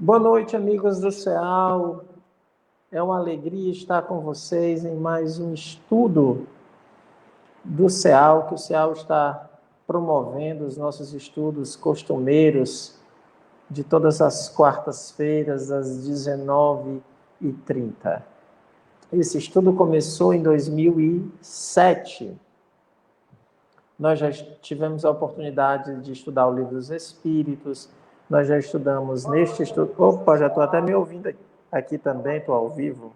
Boa noite, amigos do CEAL. É uma alegria estar com vocês em mais um estudo do CEAL, que o CEAL está promovendo os nossos estudos costumeiros de todas as quartas-feiras, às 19h30. Esse estudo começou em 2007. Nós já tivemos a oportunidade de estudar o Livro dos Espíritos, nós já estudamos neste estudo... Opa, já estou até me ouvindo aqui também, estou ao vivo.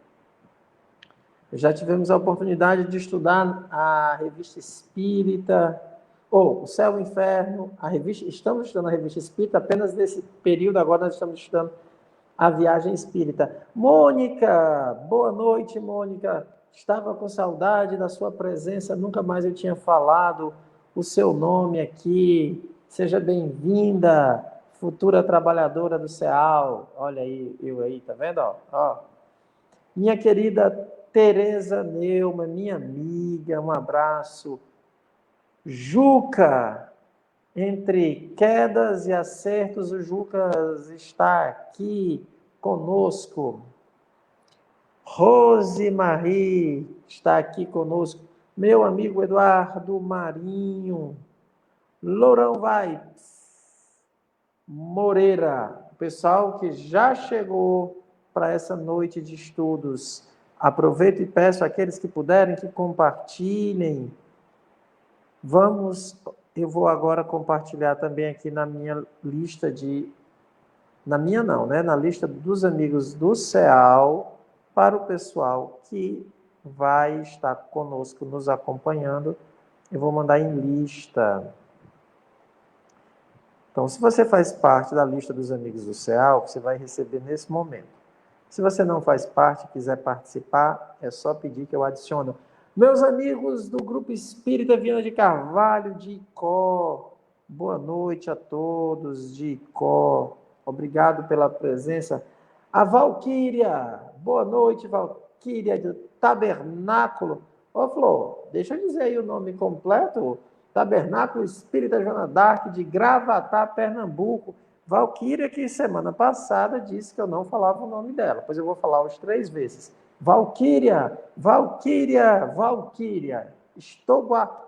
Já tivemos a oportunidade de estudar a Revista Espírita, o Céu e o Inferno, estamos estudando a Revista Espírita, apenas nesse período agora nós estamos estudando a Viagem Espírita. Mônica, boa noite, Mônica. Estava com saudade da sua presença, nunca mais eu tinha falado o seu nome aqui. Seja bem-vinda, futura trabalhadora do CEAL. Olha aí, eu aí, tá vendo? Ó. Minha querida Tereza Neuma, minha amiga, um abraço. Juca, entre quedas e acertos, o Jucas está aqui conosco. Rose Marie está aqui conosco. Meu amigo Eduardo Marinho. Lourão Vibes. Moreira. O pessoal que já chegou para essa noite de estudos. Aproveito e peço àqueles que puderem que compartilhem. Eu vou agora compartilhar também aqui na minha lista na lista dos amigos do CEAL, para o pessoal que vai estar conosco, nos acompanhando. Eu vou mandar em lista. Então, se você faz parte da lista dos amigos do CEAL, você vai receber nesse momento. Se você não faz parte, quiser participar, é só pedir que eu adiciono. Meus amigos do Grupo Espírita Viana de Carvalho, de Icó, boa noite a todos de Icó. Obrigado pela presença. A Valquíria, boa noite, Valquíria, do Tabernáculo. Ô, Flor, deixa eu dizer aí o nome completo. Tabernáculo Espírita Joana d'Arc, de Gravatá, Pernambuco. Valquíria, que semana passada disse que eu não falava o nome dela, pois eu vou falar os 3 vezes. Valquíria, Valquíria, Valquíria.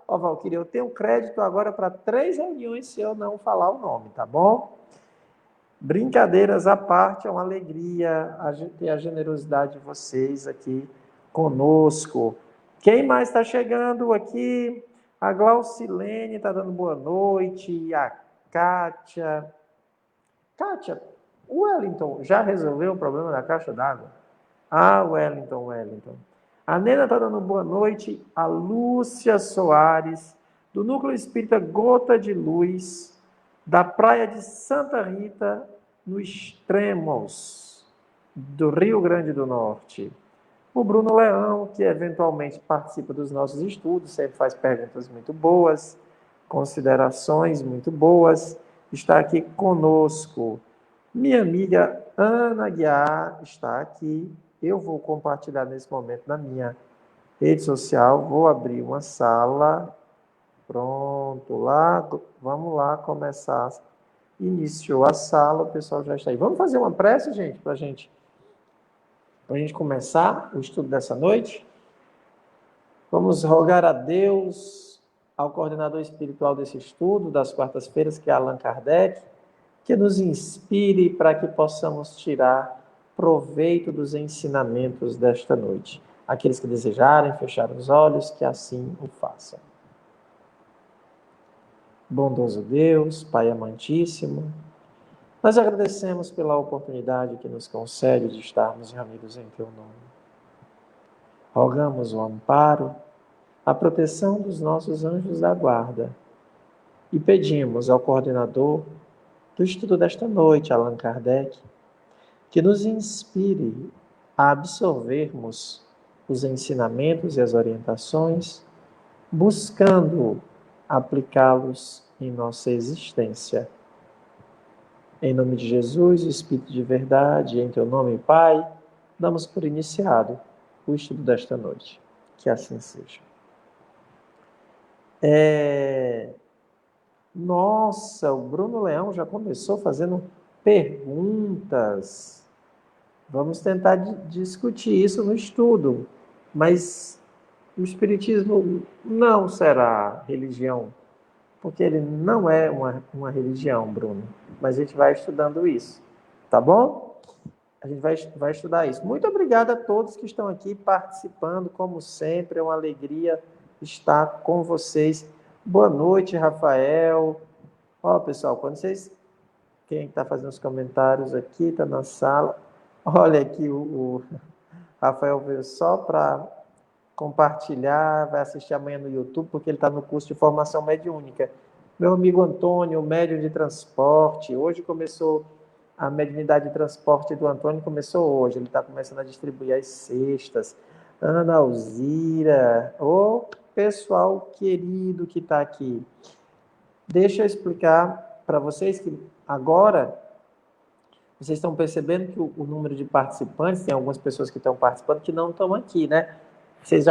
Ó, Valquíria, eu tenho crédito agora para 3 reuniões se eu não falar o nome, tá bom? Brincadeiras à parte, é uma alegria ter a generosidade de vocês aqui conosco. Quem mais está chegando aqui? A Glaucilene está dando boa noite, a Kátia. Kátia, o Wellington já resolveu o problema da caixa d'água? Ah, Wellington. A Nena está dando boa noite. A Lúcia Soares, do Núcleo Espírita Gota de Luz, da Praia de Santa Rita, no Extremos, do Rio Grande do Norte. O Bruno Leão, que eventualmente participa dos nossos estudos, sempre faz perguntas muito boas, considerações muito boas, está aqui conosco. Minha amiga Ana Guiar está aqui. Eu vou compartilhar nesse momento na minha rede social. Vou abrir uma sala. Pronto, vamos lá começar. Iniciou a sala, o pessoal já está aí. Vamos fazer uma prece, gente, para a gente começar o estudo dessa noite? Vamos rogar a Deus, ao coordenador espiritual desse estudo, das quartas-feiras, que é Allan Kardec, que nos inspire para que possamos tirar proveito dos ensinamentos desta noite. Aqueles que desejarem fechar os olhos, que assim o façam. Bondoso Deus, Pai amantíssimo, nós agradecemos pela oportunidade que nos concede de estarmos reunidos em Teu nome. Rogamos o amparo, a proteção dos nossos anjos da guarda e pedimos ao coordenador do estudo desta noite, Allan Kardec, que nos inspire a absorvermos os ensinamentos e as orientações, buscando aplicá-los em nossa existência. Em nome de Jesus, Espírito de verdade, em Teu nome, Pai, damos por iniciado o estudo desta noite. Que assim seja. Nossa, o Bruno Leão já começou fazendo perguntas, vamos tentar discutir isso no estudo. Mas o Espiritismo não será religião, porque ele não é uma religião, Bruno. Mas a gente vai estudando isso, tá bom? A gente vai estudar isso. Muito obrigado a todos que estão aqui participando, como sempre, é uma alegria estar com vocês. Boa noite, Rafael. Ó, pessoal, quando vocês... Quem está fazendo os comentários aqui, está na sala. Olha aqui, o Rafael veio só para compartilhar, vai assistir amanhã no YouTube, porque ele está no curso de formação mediúnica. Meu amigo Antônio, médium de transporte, hoje começou a mediunidade de transporte do Antônio, começou hoje, ele está começando a distribuir as cestas. Ana Alzira, o pessoal querido que está aqui. Deixa eu explicar para vocês que agora vocês estão percebendo que o número de participantes, tem algumas pessoas que estão participando que não estão aqui, né? Vocês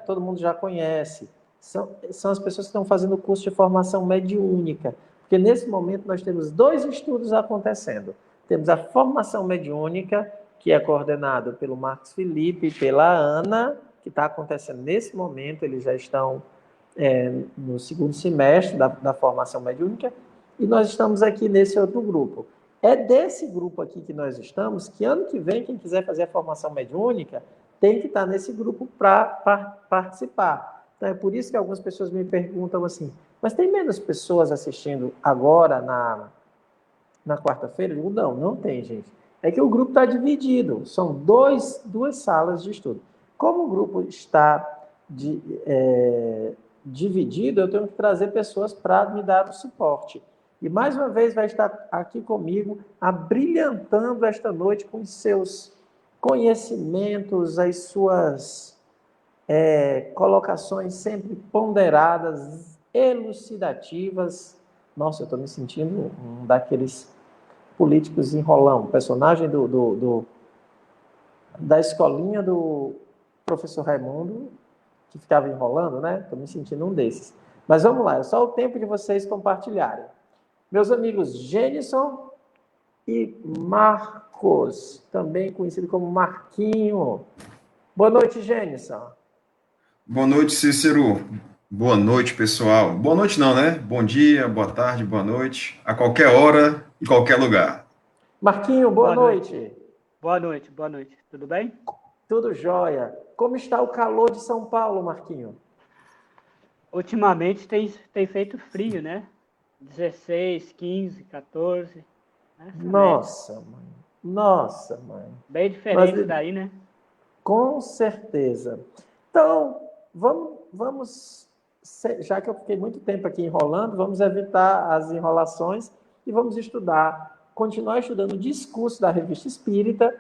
todo mundo já conhece. São as pessoas que estão fazendo o curso de formação mediúnica. Porque nesse momento nós temos 2 estudos acontecendo. Temos a formação mediúnica, que é coordenado pelo Marcos Felipe e pela Ana, que está acontecendo nesse momento, eles já estão no 2º semestre da formação mediúnica, e nós estamos aqui nesse outro grupo. É desse grupo aqui que nós estamos, que ano que vem, quem quiser fazer a formação mediúnica, tem que estar nesse grupo para participar. Então, é por isso que algumas pessoas me perguntam assim, mas tem menos pessoas assistindo agora na quarta-feira? Eu digo, não tem, gente. É que o grupo está dividido, são duas salas de estudo. Como o grupo está dividido, eu tenho que trazer pessoas para me dar o suporte. E mais uma vez vai estar aqui comigo, abrilhantando esta noite com os seus conhecimentos, as suas colocações sempre ponderadas, elucidativas. Nossa, eu estou me sentindo um daqueles políticos enrolão, personagem da escolinha do professor Raimundo, que ficava enrolando, né? Estou me sentindo um desses. Mas vamos lá, é só o tempo de vocês compartilharem. Meus amigos Gênison e Marcos, também conhecido como Marquinho. Boa noite, Gênison. Boa noite, Cícero. Boa noite, pessoal. Boa noite não, né? Bom dia, boa tarde, boa noite. A qualquer hora, em qualquer lugar. Marquinho, boa noite. Boa noite. Tudo bem? Tudo jóia. Como está o calor de São Paulo, Marquinho? Ultimamente tem feito frio, né? 16, 15, 14. Nossa, mãe. Bem diferente daí, né? Com certeza. Então, vamos, já que eu fiquei muito tempo aqui enrolando, vamos evitar as enrolações e vamos continuar estudando o discurso da Revista Espírita.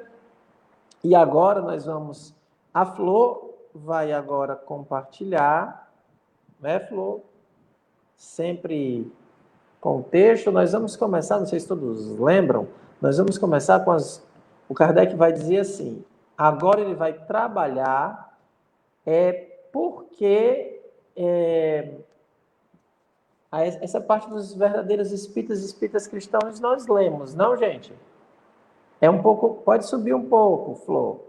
E agora nós vamos... A Flor vai agora compartilhar, né, Flor? Sempre com o texto. Nós vamos começar, não sei se todos lembram, nós vamos começar com o Kardec vai dizer assim, agora ele vai trabalhar porque essa parte dos verdadeiros espíritas cristãos nós lemos, não, gente? É um pouco, pode subir um pouco, Flor.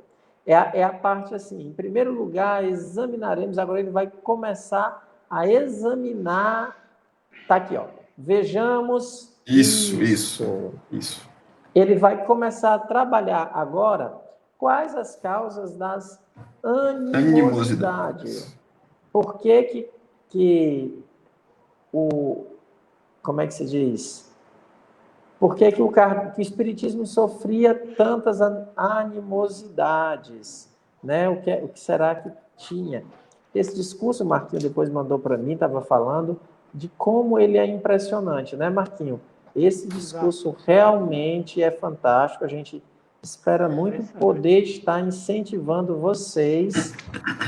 É a parte assim, em primeiro lugar, examinaremos, agora ele vai começar a examinar, tá aqui, ó, vejamos Isso. Ele vai começar a trabalhar agora quais as causas das animosidades. Por que como é que se diz? Por que o Espiritismo sofria tantas animosidades? Né? O que será que tinha? Esse discurso, Marquinho depois mandou para mim, estava falando de como ele é impressionante, né, Marquinho? Esse discurso realmente é fantástico, a gente espera muito poder estar incentivando vocês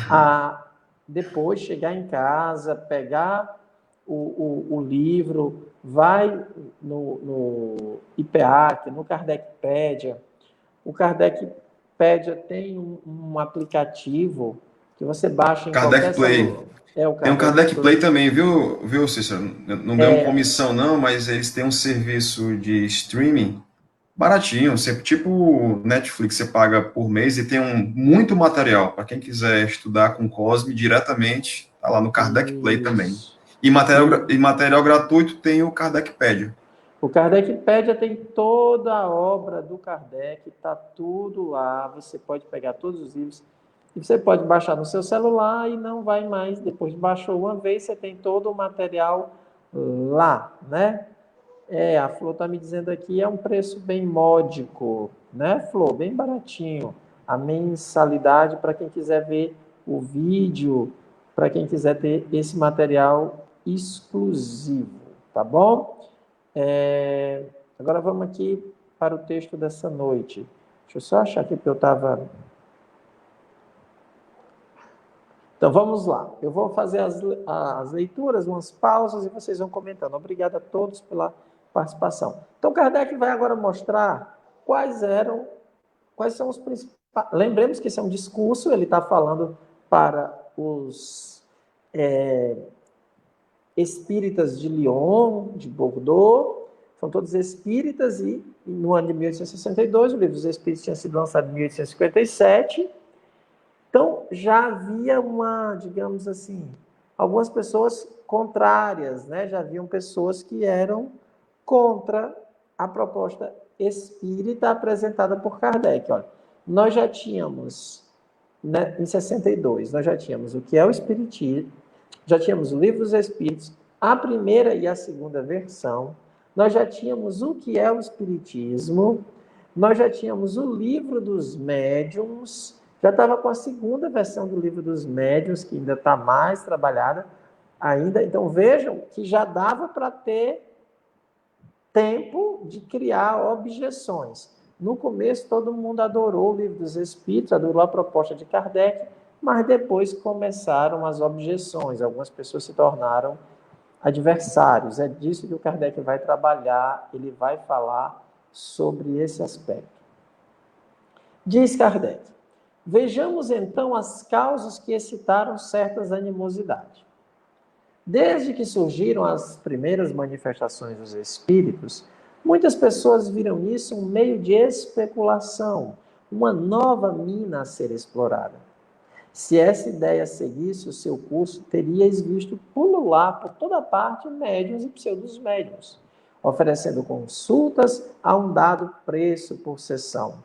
a depois chegar em casa, pegar o livro, vai no IPEAC, no Kardecpédia. O Kardecpédia tem um aplicativo que você baixa em Kardec Play. Tem um Kardec Play também, viu, Cícero? Não ganham comissão não, mas eles têm um serviço de streaming baratinho, você, tipo Netflix, você paga por mês e tem muito material para quem quiser estudar com Cosme diretamente, tá lá no Kardec Play também. Isso. E material gratuito tem o Kardecpédia. O Kardecpédia tem toda a obra do Kardec, está tudo lá. Você pode pegar todos os livros e você pode baixar no seu celular e não vai mais. Depois baixou uma vez, você tem todo o material lá, né? A Flor está me dizendo aqui, é um preço bem módico, né, Flor? Bem baratinho. A mensalidade para quem quiser ver o vídeo, para quem quiser ter esse material exclusivo, tá bom? Agora vamos aqui para o texto dessa noite. Deixa eu só achar aqui que eu estava... Então vamos lá. Eu vou fazer as leituras, umas pausas e vocês vão comentando. Obrigado a todos pela participação. Então Kardec vai agora mostrar quais são os principais... Lembremos que esse é um discurso, ele está falando para os espíritas de Lyon, de Bordeaux, são todos espíritas, e no ano de 1862, o livro dos Espíritos tinha sido lançado em 1857, então já havia digamos assim, algumas pessoas contrárias, né? Já haviam pessoas que eram contra a proposta espírita apresentada por Kardec. Olha, nós já tínhamos, né, em 62, nós já tínhamos o que é o Espiritismo, já tínhamos o Livro dos Espíritos, a primeira e a segunda versão, nós já tínhamos o que é o Espiritismo, nós já tínhamos o Livro dos Médiuns, já estava com a segunda versão do Livro dos Médiuns, que ainda está mais trabalhada ainda. Então vejam que já dava para ter tempo de criar objeções. No começo todo mundo adorou o Livro dos Espíritos, adorou a proposta de Kardec, mas depois começaram as objeções, algumas pessoas se tornaram adversários. É disso que o Kardec vai trabalhar, ele vai falar sobre esse aspecto. Diz Kardec: vejamos então as causas que excitaram certas animosidades. Desde que surgiram as primeiras manifestações dos espíritos, muitas pessoas viram nisso um meio de especulação, uma nova mina a ser explorada. Se essa ideia seguisse o seu curso, teríeis visto pulular por toda parte médiuns e pseudos-médiuns, oferecendo consultas a um dado preço por sessão.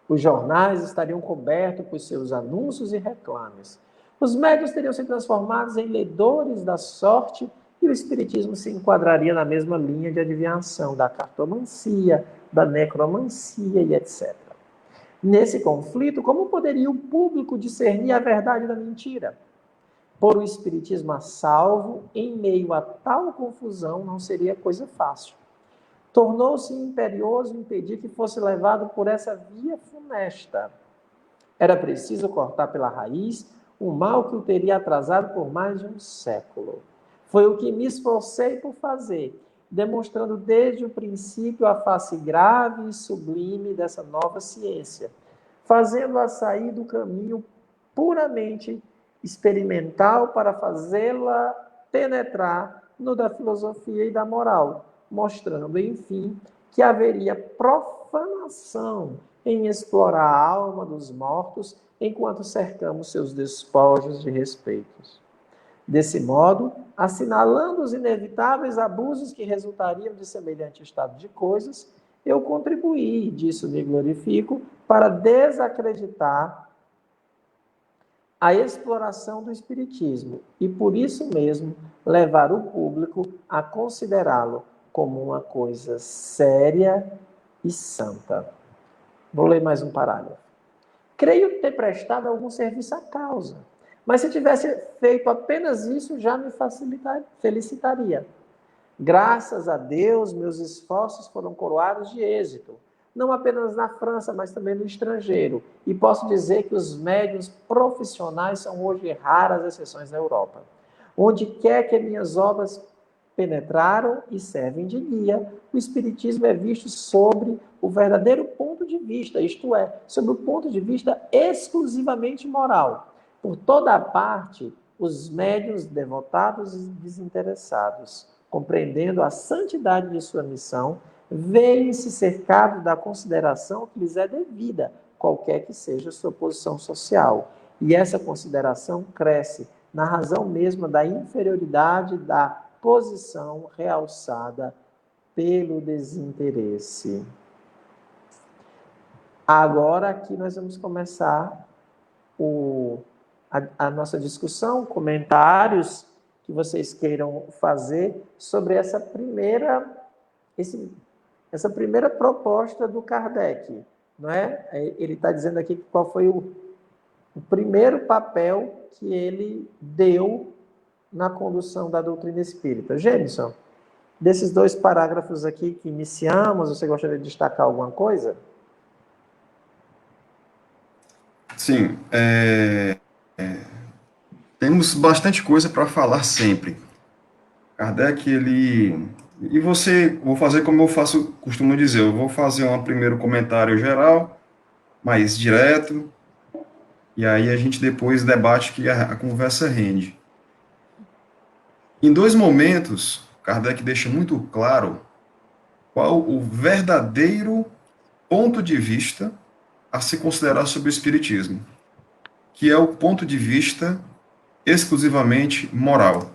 Os jornais estariam cobertos por seus anúncios e reclames. Os médiuns teriam se transformado em ledores da sorte e o espiritismo se enquadraria na mesma linha de adivinhação, da cartomancia, da necromancia e etc. Nesse conflito, como poderia o público discernir a verdade da mentira? Pôr o espiritismo a salvo em meio a tal confusão não seria coisa fácil. Tornou-se imperioso impedir que fosse levado por essa via funesta. Era preciso cortar pela raiz o mal que o teria atrasado por mais de um século. Foi o que me esforcei por fazer, demonstrando desde o princípio a face grave e sublime dessa nova ciência, fazendo-a sair do caminho puramente experimental para fazê-la penetrar no da filosofia e da moral, mostrando, enfim, que haveria profanação em explorar a alma dos mortos enquanto cercamos seus despojos de respeitos. Desse modo, assinalando os inevitáveis abusos que resultariam de semelhante estado de coisas, eu contribuí, disso me glorifico, para desacreditar a exploração do espiritismo e, por isso mesmo, levar o público a considerá-lo como uma coisa séria e santa. Vou ler mais um parágrafo. Creio ter prestado algum serviço à causa, mas se tivesse feito apenas isso, já me felicitaria. Graças a Deus, meus esforços foram coroados de êxito, não apenas na França, mas também no estrangeiro. E posso dizer que os médiuns profissionais são hoje raras exceções na Europa. Onde quer que minhas obras penetraram e servem de guia, o espiritismo é visto sobre o verdadeiro ponto de vista, isto é, sobre o ponto de vista exclusivamente moral. Por toda a parte, os médiuns devotados e desinteressados, compreendendo a santidade de sua missão, veem-se cercados da consideração que lhes é devida, qualquer que seja a sua posição social. E essa consideração cresce na razão mesma da inferioridade da posição realçada pelo desinteresse. Agora aqui nós vamos começar a nossa discussão, comentários que vocês queiram fazer sobre essa primeira proposta do Kardec, não é? Ele está dizendo aqui qual foi o primeiro papel que ele deu na condução da doutrina espírita. Gênison, desses 2 parágrafos aqui que iniciamos, você gostaria de destacar alguma coisa? Sim, temos bastante coisa para falar sempre. Kardec, vou fazer como eu costumo dizer, eu vou fazer um primeiro comentário geral, mais direto, e aí a gente depois debate que a conversa rende. Em 2 momentos, Kardec deixa muito claro qual o verdadeiro ponto de vista a se considerar sobre o Espiritismo, que é o ponto de vista exclusivamente moral.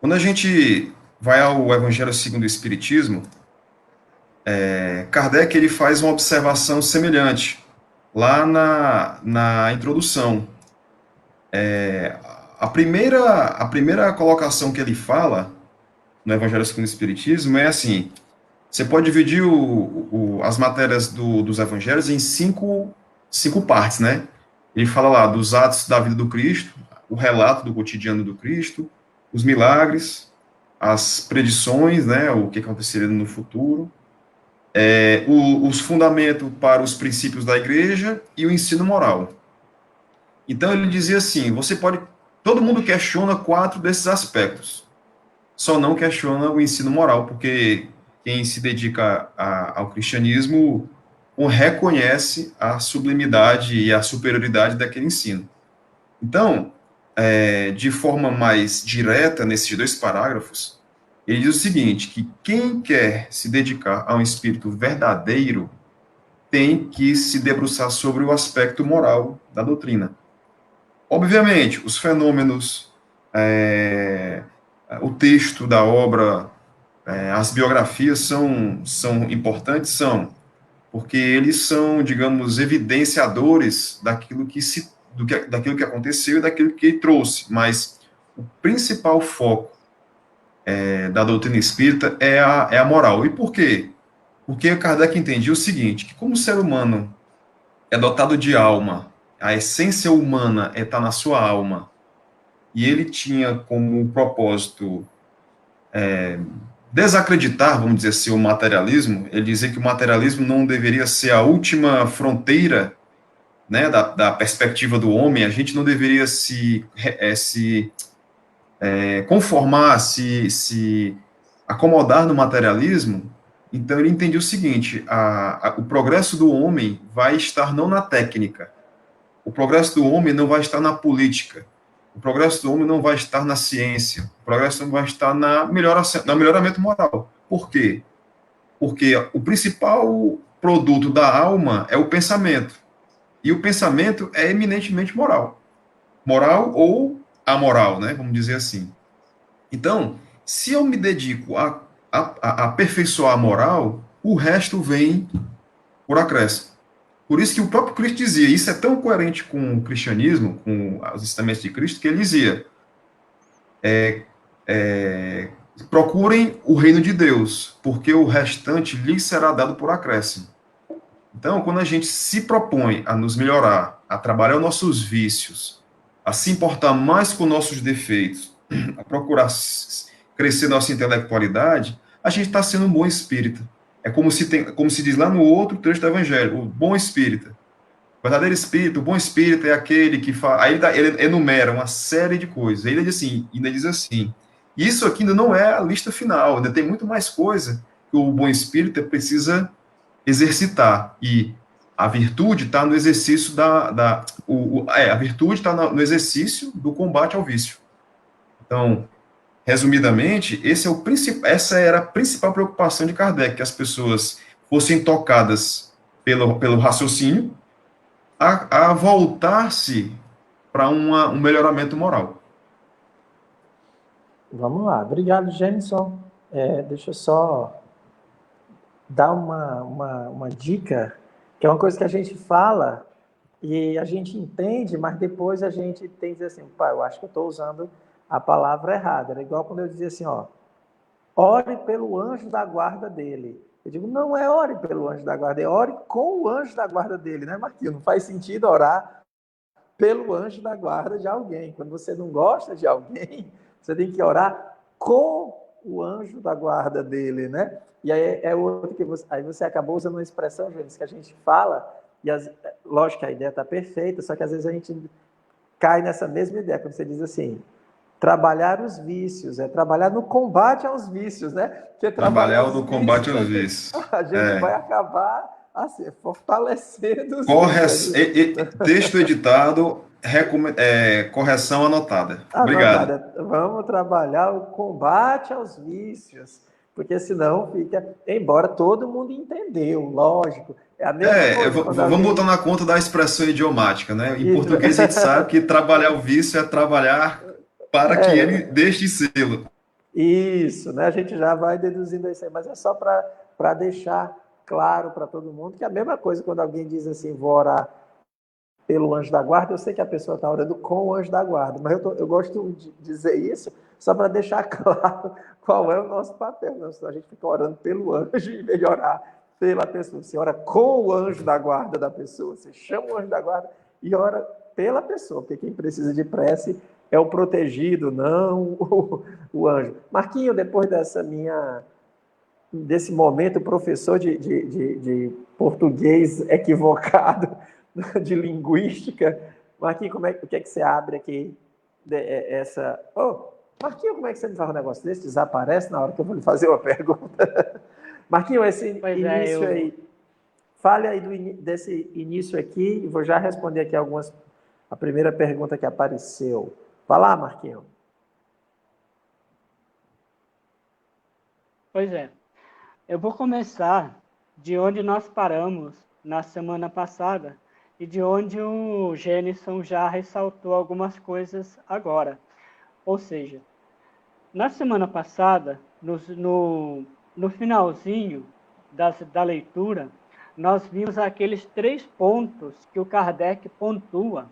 Quando a gente vai ao Evangelho segundo o Espiritismo, Kardec ele faz uma observação semelhante lá na introdução. A primeira colocação que ele fala no Evangelho segundo o Espiritismo é assim: você pode dividir as matérias dos Evangelhos em cinco partes, né? Ele fala lá dos atos da vida do Cristo, o relato do cotidiano do Cristo, os milagres, as predições, né? O que aconteceria no futuro, os fundamentos para os princípios da Igreja e o ensino moral. Então ele dizia assim: todo mundo questiona 4 desses aspectos, só não questiona o ensino moral, porque quem se dedica ao cristianismo reconhece a sublimidade e a superioridade daquele ensino. Então, de forma mais direta, nesses 2 parágrafos, ele diz o seguinte, que quem quer se dedicar a um espírito verdadeiro tem que se debruçar sobre o aspecto moral da doutrina. Obviamente, os fenômenos, o texto da obra, as biografias são importantes, porque eles são, digamos, evidenciadores daquilo que aconteceu e daquilo que ele trouxe, mas o principal foco da doutrina espírita é a moral. E por quê? Porque Kardec entendia o seguinte, que como o ser humano é dotado de alma, a essência humana está na sua alma, e ele tinha como propósito desacreditar, vamos dizer assim, o materialismo. Ele dizia que o materialismo não deveria ser a última fronteira, né, da perspectiva do homem. A gente não deveria se conformar, se acomodar no materialismo. Então ele entendia o seguinte: o progresso do homem vai estar não na técnica, o progresso do homem não vai estar na política, o progresso do homem não vai estar na ciência, o progresso não vai estar no melhoramento moral. Por quê? Porque o principal produto da alma é o pensamento, e o pensamento é eminentemente moral. Moral ou amoral, né? Vamos dizer assim. Então, se eu me dedico a aperfeiçoar a moral, o resto vem por acréscimo. Por isso que o próprio Cristo dizia, isso é tão coerente com o cristianismo, com os ensinamentos de Cristo, que ele dizia, procurem o reino de Deus, porque o restante lhes será dado por acréscimo. Então, quando a gente se propõe a nos melhorar, a trabalhar os nossos vícios, a se importar mais com nossos defeitos, a procurar crescer nossa intelectualidade, a gente está sendo um bom espírita. É como se diz lá no outro trecho do Evangelho, o bom espírita. O verdadeiro espírito, o bom espírita é aquele que faz... Aí ele enumera uma série de coisas. Aí ele diz assim, isso aqui ainda não é a lista final, ainda tem muito mais coisa que o bom espírita precisa exercitar. E a virtude está no exercício a virtude está no exercício do combate ao vício. Então, resumidamente, essa era a principal preocupação de Kardec, que as pessoas fossem tocadas pelo raciocínio a voltar-se para um melhoramento moral. Vamos lá. Obrigado, Jenison. Deixa eu só dar uma dica, que é uma coisa que a gente fala e a gente entende, mas depois a gente tem que dizer assim, pai, eu acho que eu estou usando a palavra errada. Era igual quando eu dizia assim, ó, ore pelo anjo da guarda dele. Eu digo, não é ore pelo anjo da guarda, é ore com o anjo da guarda dele, né, Marquinhos? Não faz sentido orar pelo anjo da guarda de alguém. Quando você não gosta de alguém, você tem que orar com o anjo da guarda dele, né? E aí é outro que aí você acabou usando uma expressão, Jones, que a gente fala, e lógico que a ideia está perfeita, só que às vezes a gente cai nessa mesma ideia, quando você diz assim, trabalhar os vícios, trabalhar no combate aos vícios, né? Porque Trabalhar no combate aos vícios. A gente vai acabar assim, fortalecendo os Texto editado, correção anotada. Obrigado. Vamos trabalhar o combate aos vícios, porque senão fica... Embora todo mundo entendeu, lógico. É a mesma coisa. Vamos botar na conta da expressão idiomática, né? Em português a gente sabe que trabalhar o vício é trabalhar para que ele deixe de sê-lo. Isso, né? A gente já vai deduzindo isso aí, mas é só para deixar claro para todo mundo que é a mesma coisa quando alguém diz assim, vou orar pelo anjo da guarda, eu sei que a pessoa está orando com o anjo da guarda, mas eu gosto de dizer isso só para deixar claro qual é o nosso papel. Não, senão a gente fica orando pelo anjo em vez de orar pela pessoa. Você ora com o anjo da guarda da pessoa, você chama o anjo da guarda e ora pela pessoa, porque quem precisa de prece é o protegido, não o anjo. Marquinho, depois desse momento, professor de português equivocado, de linguística, Marquinho, o que é que você abre aqui? Marquinho, como é que você me faz um negócio desse? Desaparece na hora que eu vou lhe fazer uma pergunta. Marquinho, esse início aí, fale aí desse início aqui, e vou já responder aqui a primeira pergunta que apareceu. Vai lá, Marquinho. Pois é. Eu vou começar de onde nós paramos na semana passada e de onde o Jenison já ressaltou algumas coisas agora. Ou seja, na semana passada, no finalzinho da leitura, nós vimos aqueles 3 pontos que o Kardec pontua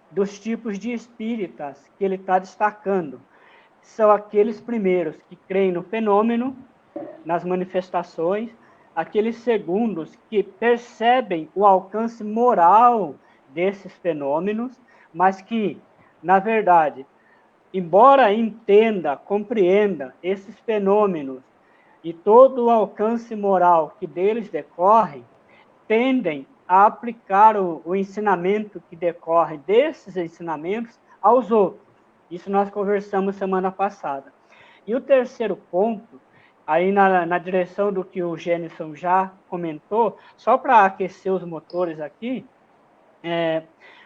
dos tipos de espíritas que ele está destacando. São aqueles primeiros que creem no fenômeno, nas manifestações, aqueles segundos que percebem o alcance moral desses fenômenos, mas que, na verdade, embora entenda, compreenda esses fenômenos e todo o alcance moral que deles decorre, tendem a aplicar o ensinamento que decorre desses ensinamentos aos outros. Isso nós conversamos semana passada. E o terceiro ponto, aí na direção do que o Jenison já comentou, só para aquecer os motores aqui,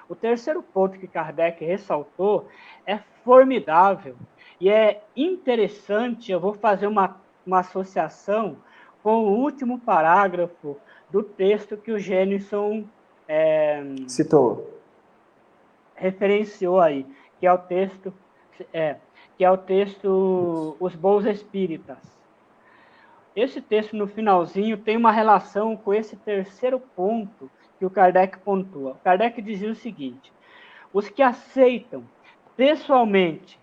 o terceiro ponto que Kardec ressaltou é formidável e é interessante. Eu vou fazer uma associação com o último parágrafo do texto que o Jenison citou, referenciou aí, que é o texto Os Bons Espíritas. Esse texto, no finalzinho, tem uma relação com esse terceiro ponto que o Kardec pontua. O Kardec dizia o seguinte: os que aceitam pessoalmente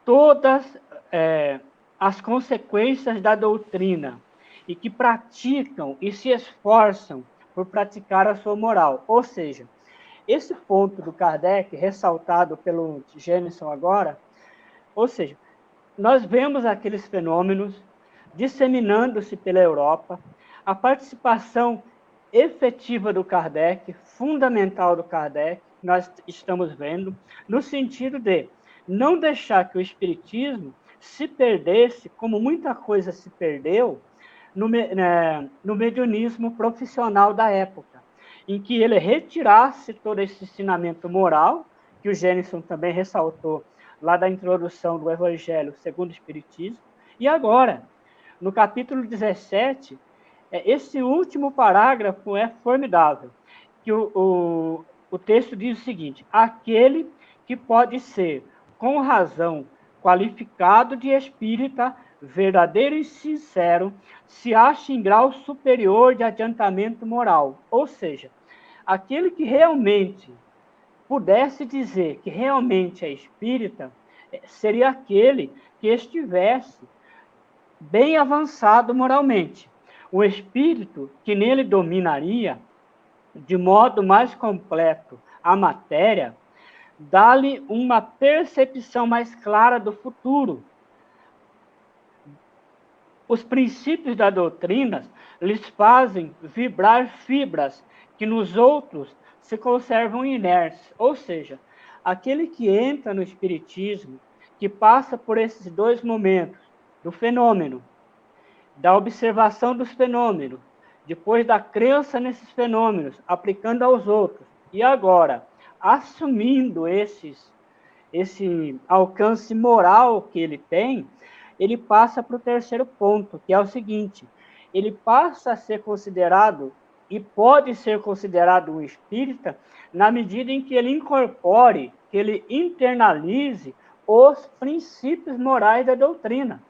todas as consequências da doutrina e que praticam e se esforçam por praticar a sua moral. Ou seja, esse ponto do Kardec, ressaltado pelo Jenison agora, ou seja, nós vemos aqueles fenômenos disseminando-se pela Europa, a participação efetiva do Kardec, fundamental do Kardec, nós estamos vendo, no sentido de não deixar que o espiritismo se perdesse, como muita coisa se perdeu, no mediunismo profissional da época, em que ele retirasse todo esse ensinamento moral, que o Jenison também ressaltou lá da introdução do Evangelho segundo o Espiritismo. E agora, no capítulo 17, esse último parágrafo é formidável, que o texto diz o seguinte: aquele que pode ser, com razão, qualificado de espírita, verdadeiro e sincero, se acha em grau superior de adiantamento moral. Ou seja, aquele que realmente pudesse dizer que realmente é espírita, seria aquele que estivesse bem avançado moralmente. O espírito que nele dominaria de modo mais completo a matéria, dá-lhe uma percepção mais clara do futuro. Os princípios da doutrina lhes fazem vibrar fibras que nos outros se conservam inertes. Ou seja, aquele que entra no espiritismo, que passa por esses dois momentos, do fenômeno, da observação dos fenômenos, depois da crença nesses fenômenos, aplicando aos outros, e agora, assumindo esse alcance moral que ele tem, ele passa para o terceiro ponto, que é o seguinte: ele passa a ser considerado, e pode ser considerado um espírita, na medida em que ele incorpore, que ele internalize os princípios morais da doutrina.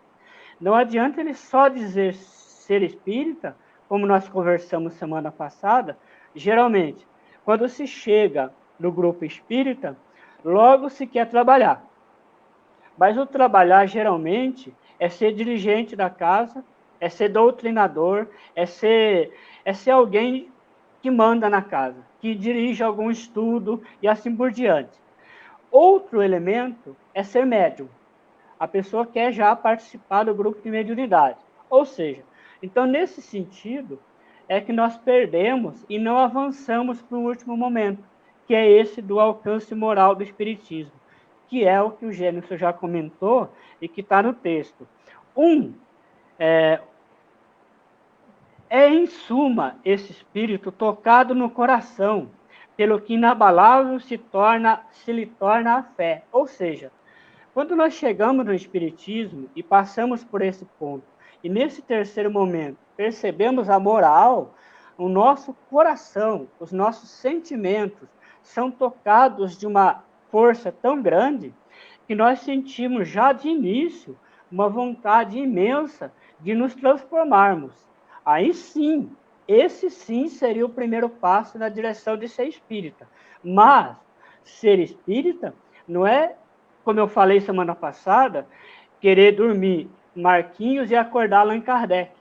Não adianta ele só dizer ser espírita, como nós conversamos semana passada. Geralmente, quando se chega no grupo espírita, logo se quer trabalhar. Mas o trabalhar, geralmente, é ser dirigente da casa, é ser doutrinador, é ser alguém que manda na casa, que dirige algum estudo e assim por diante. Outro elemento é ser médium. A pessoa quer já participar do grupo de mediunidade. Ou seja, então, nesse sentido, é que nós perdemos e não avançamos para o último momento, que é esse do alcance moral do Espiritismo, que é o que o Gênesis já comentou e que está no texto. Em suma, esse espírito tocado no coração, pelo que inabalável se lhe torna a fé. Ou seja, quando nós chegamos no Espiritismo e passamos por esse ponto, e nesse terceiro momento percebemos a moral, o nosso coração, os nossos sentimentos são tocados de uma força tão grande que nós sentimos já de início uma vontade imensa de nos transformarmos. Aí sim, esse sim seria o primeiro passo na direção de ser espírita. Mas ser espírita não é, como eu falei semana passada, querer dormir Marquinhos e acordar Allan Kardec,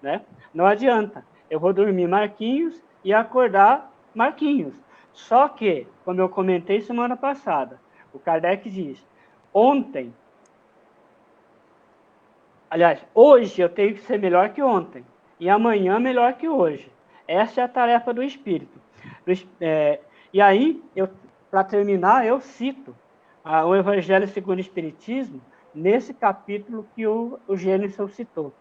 né? Não adianta. Eu vou dormir Marquinhos e acordar Marquinhos. Só que, como eu comentei semana passada, o Kardec diz: hoje eu tenho que ser melhor que ontem, e amanhã melhor que hoje. Essa é a tarefa do espírito. E aí, para terminar, eu cito o Evangelho segundo o Espiritismo, nesse capítulo que o Gênesis citou.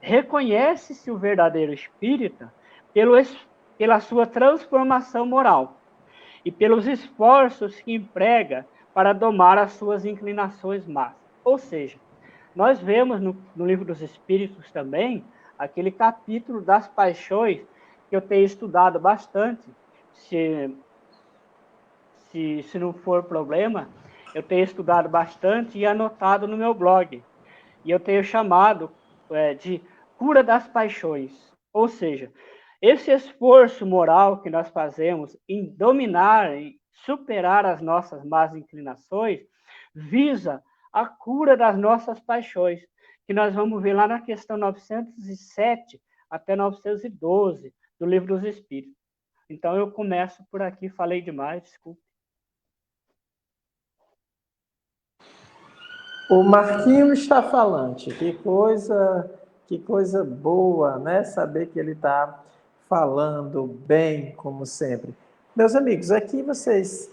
Reconhece-se o verdadeiro espírita pela sua transformação moral e pelos esforços que emprega para domar as suas inclinações más. Ou seja, nós vemos no Livro dos Espíritos também aquele capítulo das paixões que eu tenho estudado bastante. Se não for problema, eu tenho estudado bastante e anotado no meu blog. E eu tenho chamado de cura das paixões. Ou seja, esse esforço moral que nós fazemos em dominar e superar as nossas más inclinações visa a cura das nossas paixões, que nós vamos ver lá na questão 907 até 912 do Livro dos Espíritos. Então eu começo por aqui, falei demais, desculpe. O Marquinhos está falante, que coisa boa, né? Saber que ele está falando bem, como sempre. Meus amigos, aqui vocês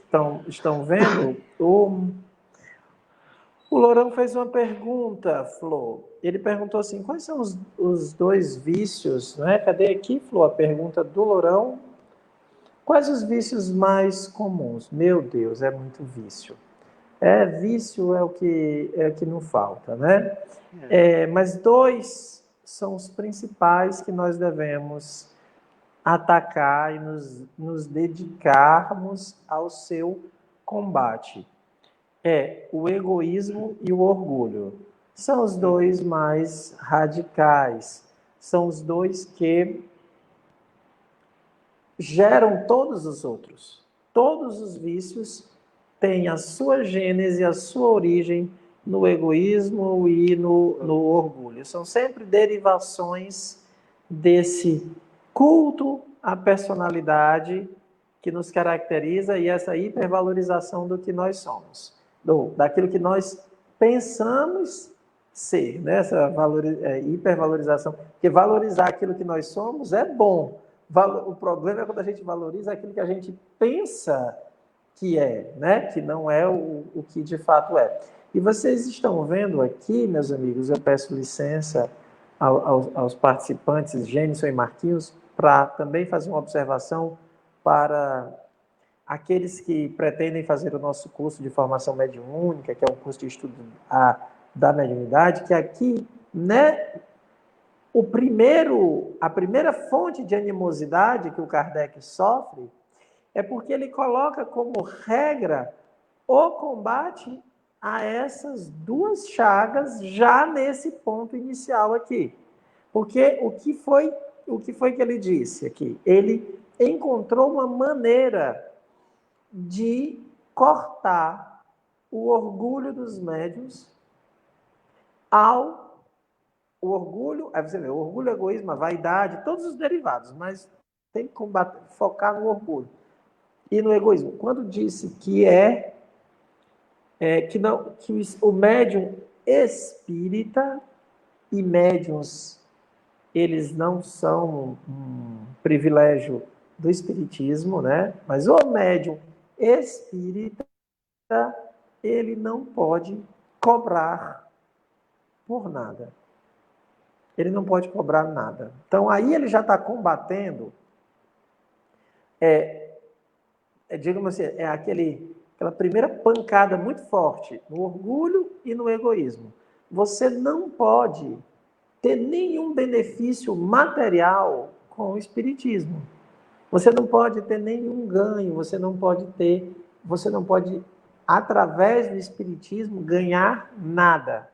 estão vendo, o Lourão fez uma pergunta, Flor. Ele perguntou assim, quais são os dois vícios, né? Cadê aqui, Flor, a pergunta do Lourão? Quais os vícios mais comuns? Meu Deus, é muito vício. Vício é o que não falta, né? É. Mas dois são os principais que nós devemos atacar e nos dedicarmos ao seu combate. O egoísmo e o orgulho. São os dois mais radicais. São os dois que geram todos os outros. Todos os vícios têm a sua gênese, a sua origem no egoísmo e no orgulho. São sempre derivações desse culto à personalidade que nos caracteriza e essa hipervalorização do que nós somos, daquilo que nós pensamos ser, né? Essa hipervalorização. Porque valorizar aquilo que nós somos é bom. O problema é quando a gente valoriza aquilo que a gente pensa que é, né? Que não é o que de fato é. E vocês estão vendo aqui, meus amigos, eu peço licença aos participantes, Gênison e Marquinhos, para também fazer uma observação para aqueles que pretendem fazer o nosso curso de formação mediúnica, que é um curso de estudo da mediunidade, que aqui, né, a primeira fonte de animosidade que o Kardec sofre é porque ele coloca como regra o combate a essas duas chagas já nesse ponto inicial aqui. Porque o que foi que ele disse aqui? Ele encontrou uma maneira de cortar o orgulho dos médiuns o orgulho, aí você vê, o orgulho, o egoísmo, a vaidade, todos os derivados, mas tem que focar no orgulho e no egoísmo. Quando disse que o médium espírita e médiuns, eles não são um privilégio do espiritismo, né? Mas o médium espírita, ele não pode cobrar por nada. Ele não pode cobrar nada. Então, aí ele já está combatendo, digamos assim, aquela primeira pancada muito forte no orgulho e no egoísmo. Você não pode ter nenhum benefício material com o espiritismo. Você não pode ter nenhum ganho, você não pode, através do espiritismo, ganhar nada.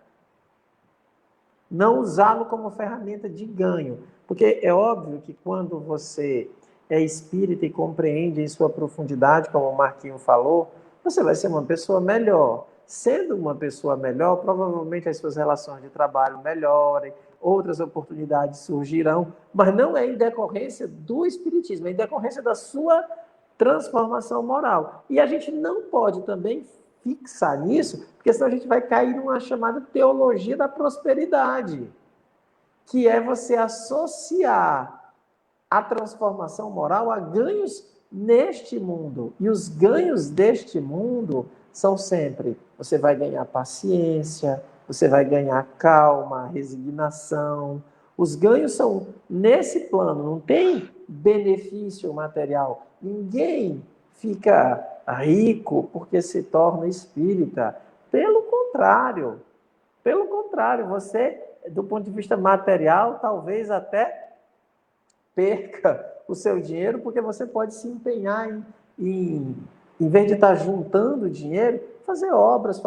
Não usá-lo como ferramenta de ganho. Porque é óbvio que quando você é espírita e compreende em sua profundidade, como o Marquinho falou, você vai ser uma pessoa melhor. Sendo uma pessoa melhor, provavelmente as suas relações de trabalho melhorem, outras oportunidades surgirão, mas não é em decorrência do espiritismo, é em decorrência da sua transformação moral. E a gente não pode também fixar nisso, porque senão a gente vai cair numa chamada teologia da prosperidade, que é você associar a transformação moral a ganhos neste mundo. E os ganhos deste mundo são sempre, você vai ganhar paciência, você vai ganhar calma, resignação. Os ganhos são nesse plano, não tem benefício material. Ninguém fica rico porque se torna espírita. Pelo contrário, você, do ponto de vista material, talvez até perca o seu dinheiro, porque você pode se empenhar em vez de estar juntando dinheiro, fazer obras,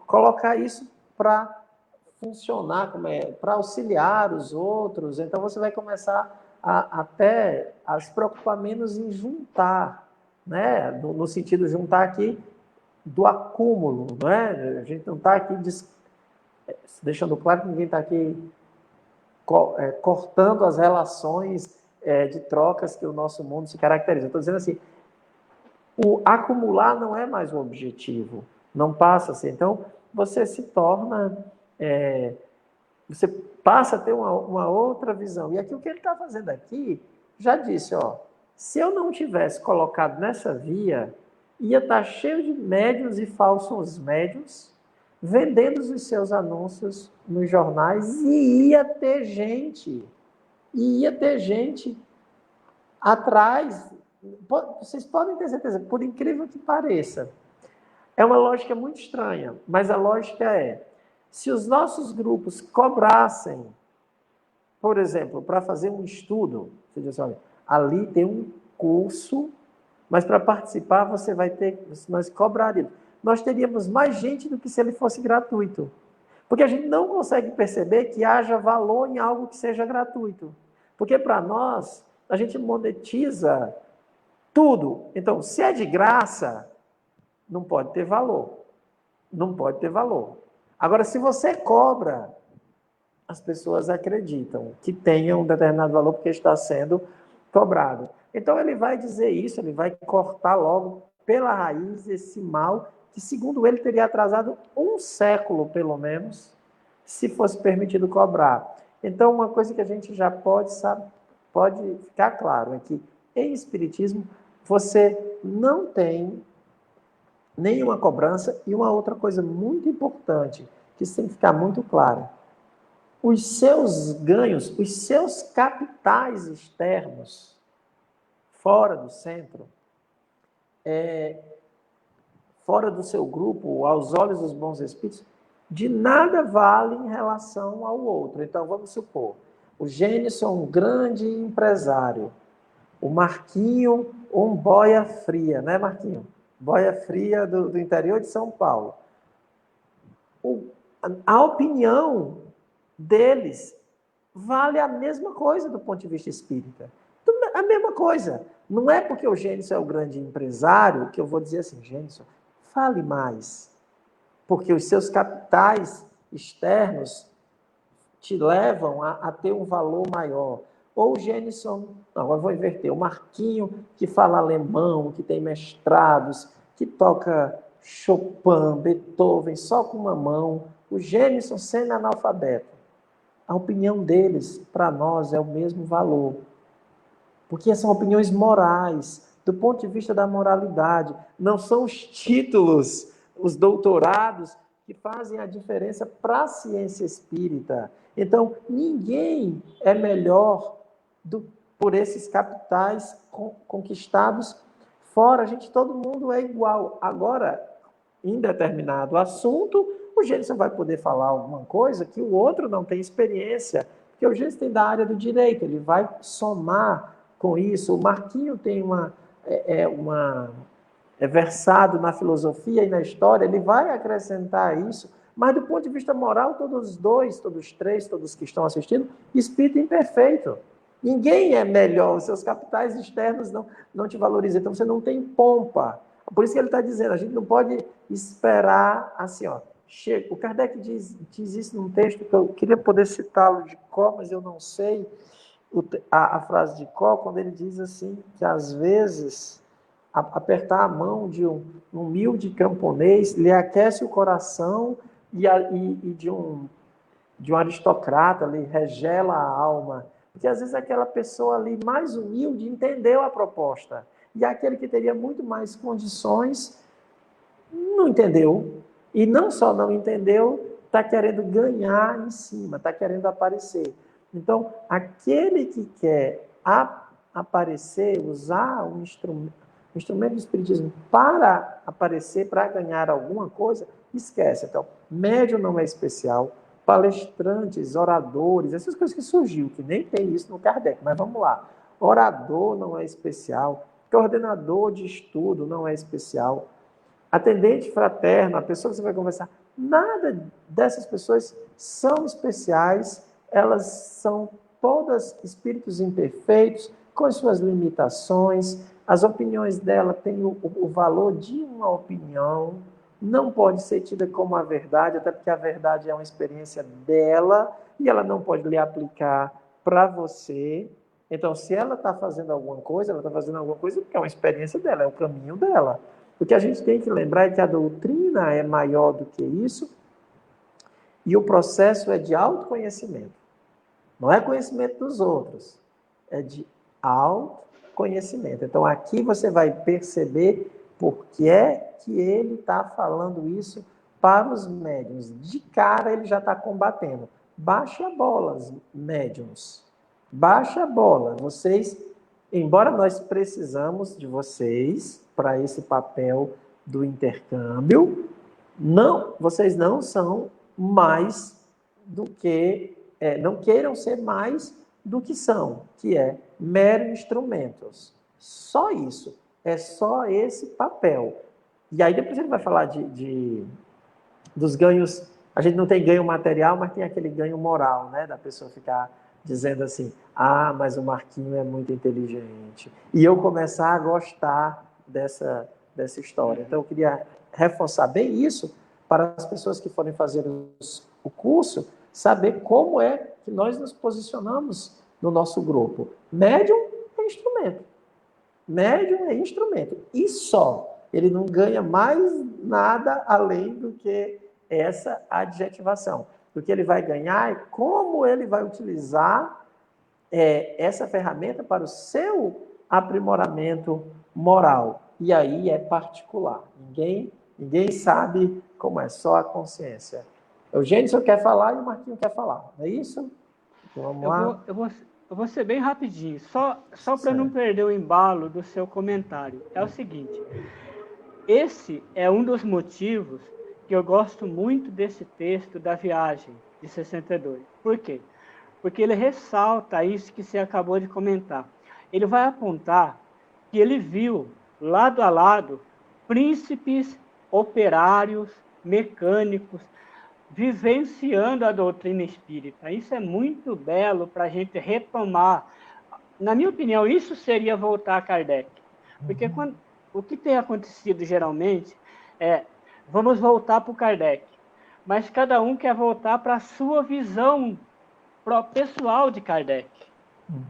colocar isso para funcionar, para auxiliar os outros. Então você vai começar até a se preocupar menos em juntar, né? No sentido de juntar aqui do acúmulo, não é? A gente não está aqui deixando claro que ninguém está aqui cortando as relações de trocas que o nosso mundo se caracteriza. Estou dizendo assim, o acumular não é mais o objetivo, não passa a ser. Então, você se torna, você passa a ter uma outra visão. E aqui o que ele está fazendo aqui, já disse, se eu não tivesse colocado nessa via, ia estar cheio de médiuns e falsos médiuns, vendendo os seus anúncios nos jornais, e ia ter gente atrás. Vocês podem ter certeza, por incrível que pareça, É uma lógica muito estranha, mas a lógica é, se os nossos grupos cobrassem, por exemplo, para fazer um estudo, você diz, olha, ali tem um curso, mas para participar você vai ter, nós cobraríamos. Nós teríamos mais gente do que se ele fosse gratuito. Porque a gente não consegue perceber que haja valor em algo que seja gratuito. Porque para nós, a gente monetiza tudo. Então, se é de graça, não pode ter valor. Não pode ter valor. Agora, se você cobra, as pessoas acreditam que tenha um determinado valor porque está sendo cobrado. Então, ele vai dizer isso, ele vai cortar logo pela raiz esse mal que, segundo ele, teria atrasado um século, pelo menos, se fosse permitido cobrar. Então, uma coisa que a gente já pode ficar claro é que, em Espiritismo, você não tem nenhuma cobrança. E uma outra coisa muito importante, que isso tem que ficar muito claro, os seus ganhos, os seus capitais externos, fora do centro, fora do seu grupo, aos olhos dos bons espíritos, de nada vale em relação ao outro. Então, vamos supor, o Gênison, um grande empresário, o Marquinho, um boia fria, né, Marquinho? Boia fria do interior de São Paulo. A opinião deles vale a mesma coisa do ponto de vista espírita. A mesma coisa. Não é porque o Gênison é o grande empresário que eu vou dizer assim, Gênison, fale mais. Porque os seus capitais externos te levam a ter um valor maior. Ou o Gênison, não, eu vou inverter, o Marquinho, que fala alemão, que tem mestrados, que toca Chopin, Beethoven, só com uma mão, o Gênison sendo analfabeto. A opinião deles, para nós, é o mesmo valor. Porque são opiniões morais, do ponto de vista da moralidade. Não são os títulos, os doutorados, que fazem a diferença para a ciência espírita. Então, ninguém é melhor por esses capitais conquistados fora. Todo mundo é igual. Agora, em determinado assunto, o Gênison vai poder falar alguma coisa que o outro não tem experiência, porque o Gênison tem da área do direito, ele vai somar com isso. O Marquinho tem é versado na filosofia e na história, ele vai acrescentar isso, mas do ponto de vista moral, todos três, todos que estão assistindo, espírito imperfeito. Ninguém é melhor, os seus capitais externos não te valorizam, então você não tem pompa. Por isso que ele está dizendo, a gente não pode esperar assim, ó, chega. O Kardec diz isso num texto que eu queria poder citá-lo de cor, mas eu não sei a frase de cor, quando ele diz assim, que às vezes apertar a mão de um humilde camponês lhe aquece o coração e de um aristocrata lhe regela a alma. Porque às vezes aquela pessoa ali mais humilde entendeu a proposta. E aquele que teria muito mais condições não entendeu. E não só não entendeu, está querendo ganhar em cima, está querendo aparecer. Então, aquele que quer aparecer, usar um instrumento do espiritismo para aparecer, para ganhar alguma coisa, esquece. Então, médium não é especial, palestrantes, oradores, essas coisas que surgiu, que nem tem isso no Kardec, mas vamos lá. Orador não é especial, coordenador de estudo não é especial, atendente fraterno, a pessoa que você vai conversar, nada dessas pessoas são especiais, elas são todas espíritos imperfeitos, com as suas limitações, as opiniões dela têm o valor de uma opinião, não pode ser tida como a verdade, até porque a verdade é uma experiência dela, e ela não pode lhe aplicar para você. Então, se ela está fazendo alguma coisa, ela está fazendo alguma coisa porque é uma experiência dela, é o caminho dela. O que a gente tem que lembrar é que a doutrina é maior do que isso, e o processo é de autoconhecimento. Não é conhecimento dos outros, é de autoconhecimento. Então, aqui você vai perceber por que é que ele está falando isso para os médiuns. De cara, ele já está combatendo. Baixe a bola, médiuns. Baixe a bola. Vocês, embora nós precisamos de vocês para esse papel do intercâmbio, não, vocês não são mais do que, não queiram ser mais do que são, que é mero instrumentos. Só isso, é só esse papel. E aí depois a gente vai falar dos ganhos. A gente não tem ganho material, mas tem aquele ganho moral, né? Da pessoa ficar dizendo assim, ah, mas o Marquinho é muito inteligente. E eu começar a gostar dessa história. Então eu queria reforçar bem isso para as pessoas que forem fazer o curso, saber como é que nós nos posicionamos no nosso grupo. Médium é instrumento. Médium é instrumento. E só. Ele não ganha mais nada além do que essa adjetivação. O que ele vai ganhar é como ele vai utilizar essa ferramenta para o seu aprimoramento moral. E aí é particular. Ninguém sabe como é, só a consciência. O Gênesis quer falar e o Marquinhos quer falar. Não é isso? Então, vamos lá. Eu vou ser bem rapidinho, só para não perder o embalo do seu comentário. É o seguinte, esse é um dos motivos que eu gosto muito desse texto da viagem de 62. Por quê? Porque ele ressalta isso que você acabou de comentar. Ele vai apontar que ele viu, lado a lado, príncipes, operários, mecânicos, vivenciando a doutrina espírita. Isso é muito belo para a gente retomar. Na minha opinião, isso seria voltar a Kardec. Porque o que tem acontecido geralmente vamos voltar para o Kardec, mas cada um quer voltar para a sua visão pessoal de Kardec.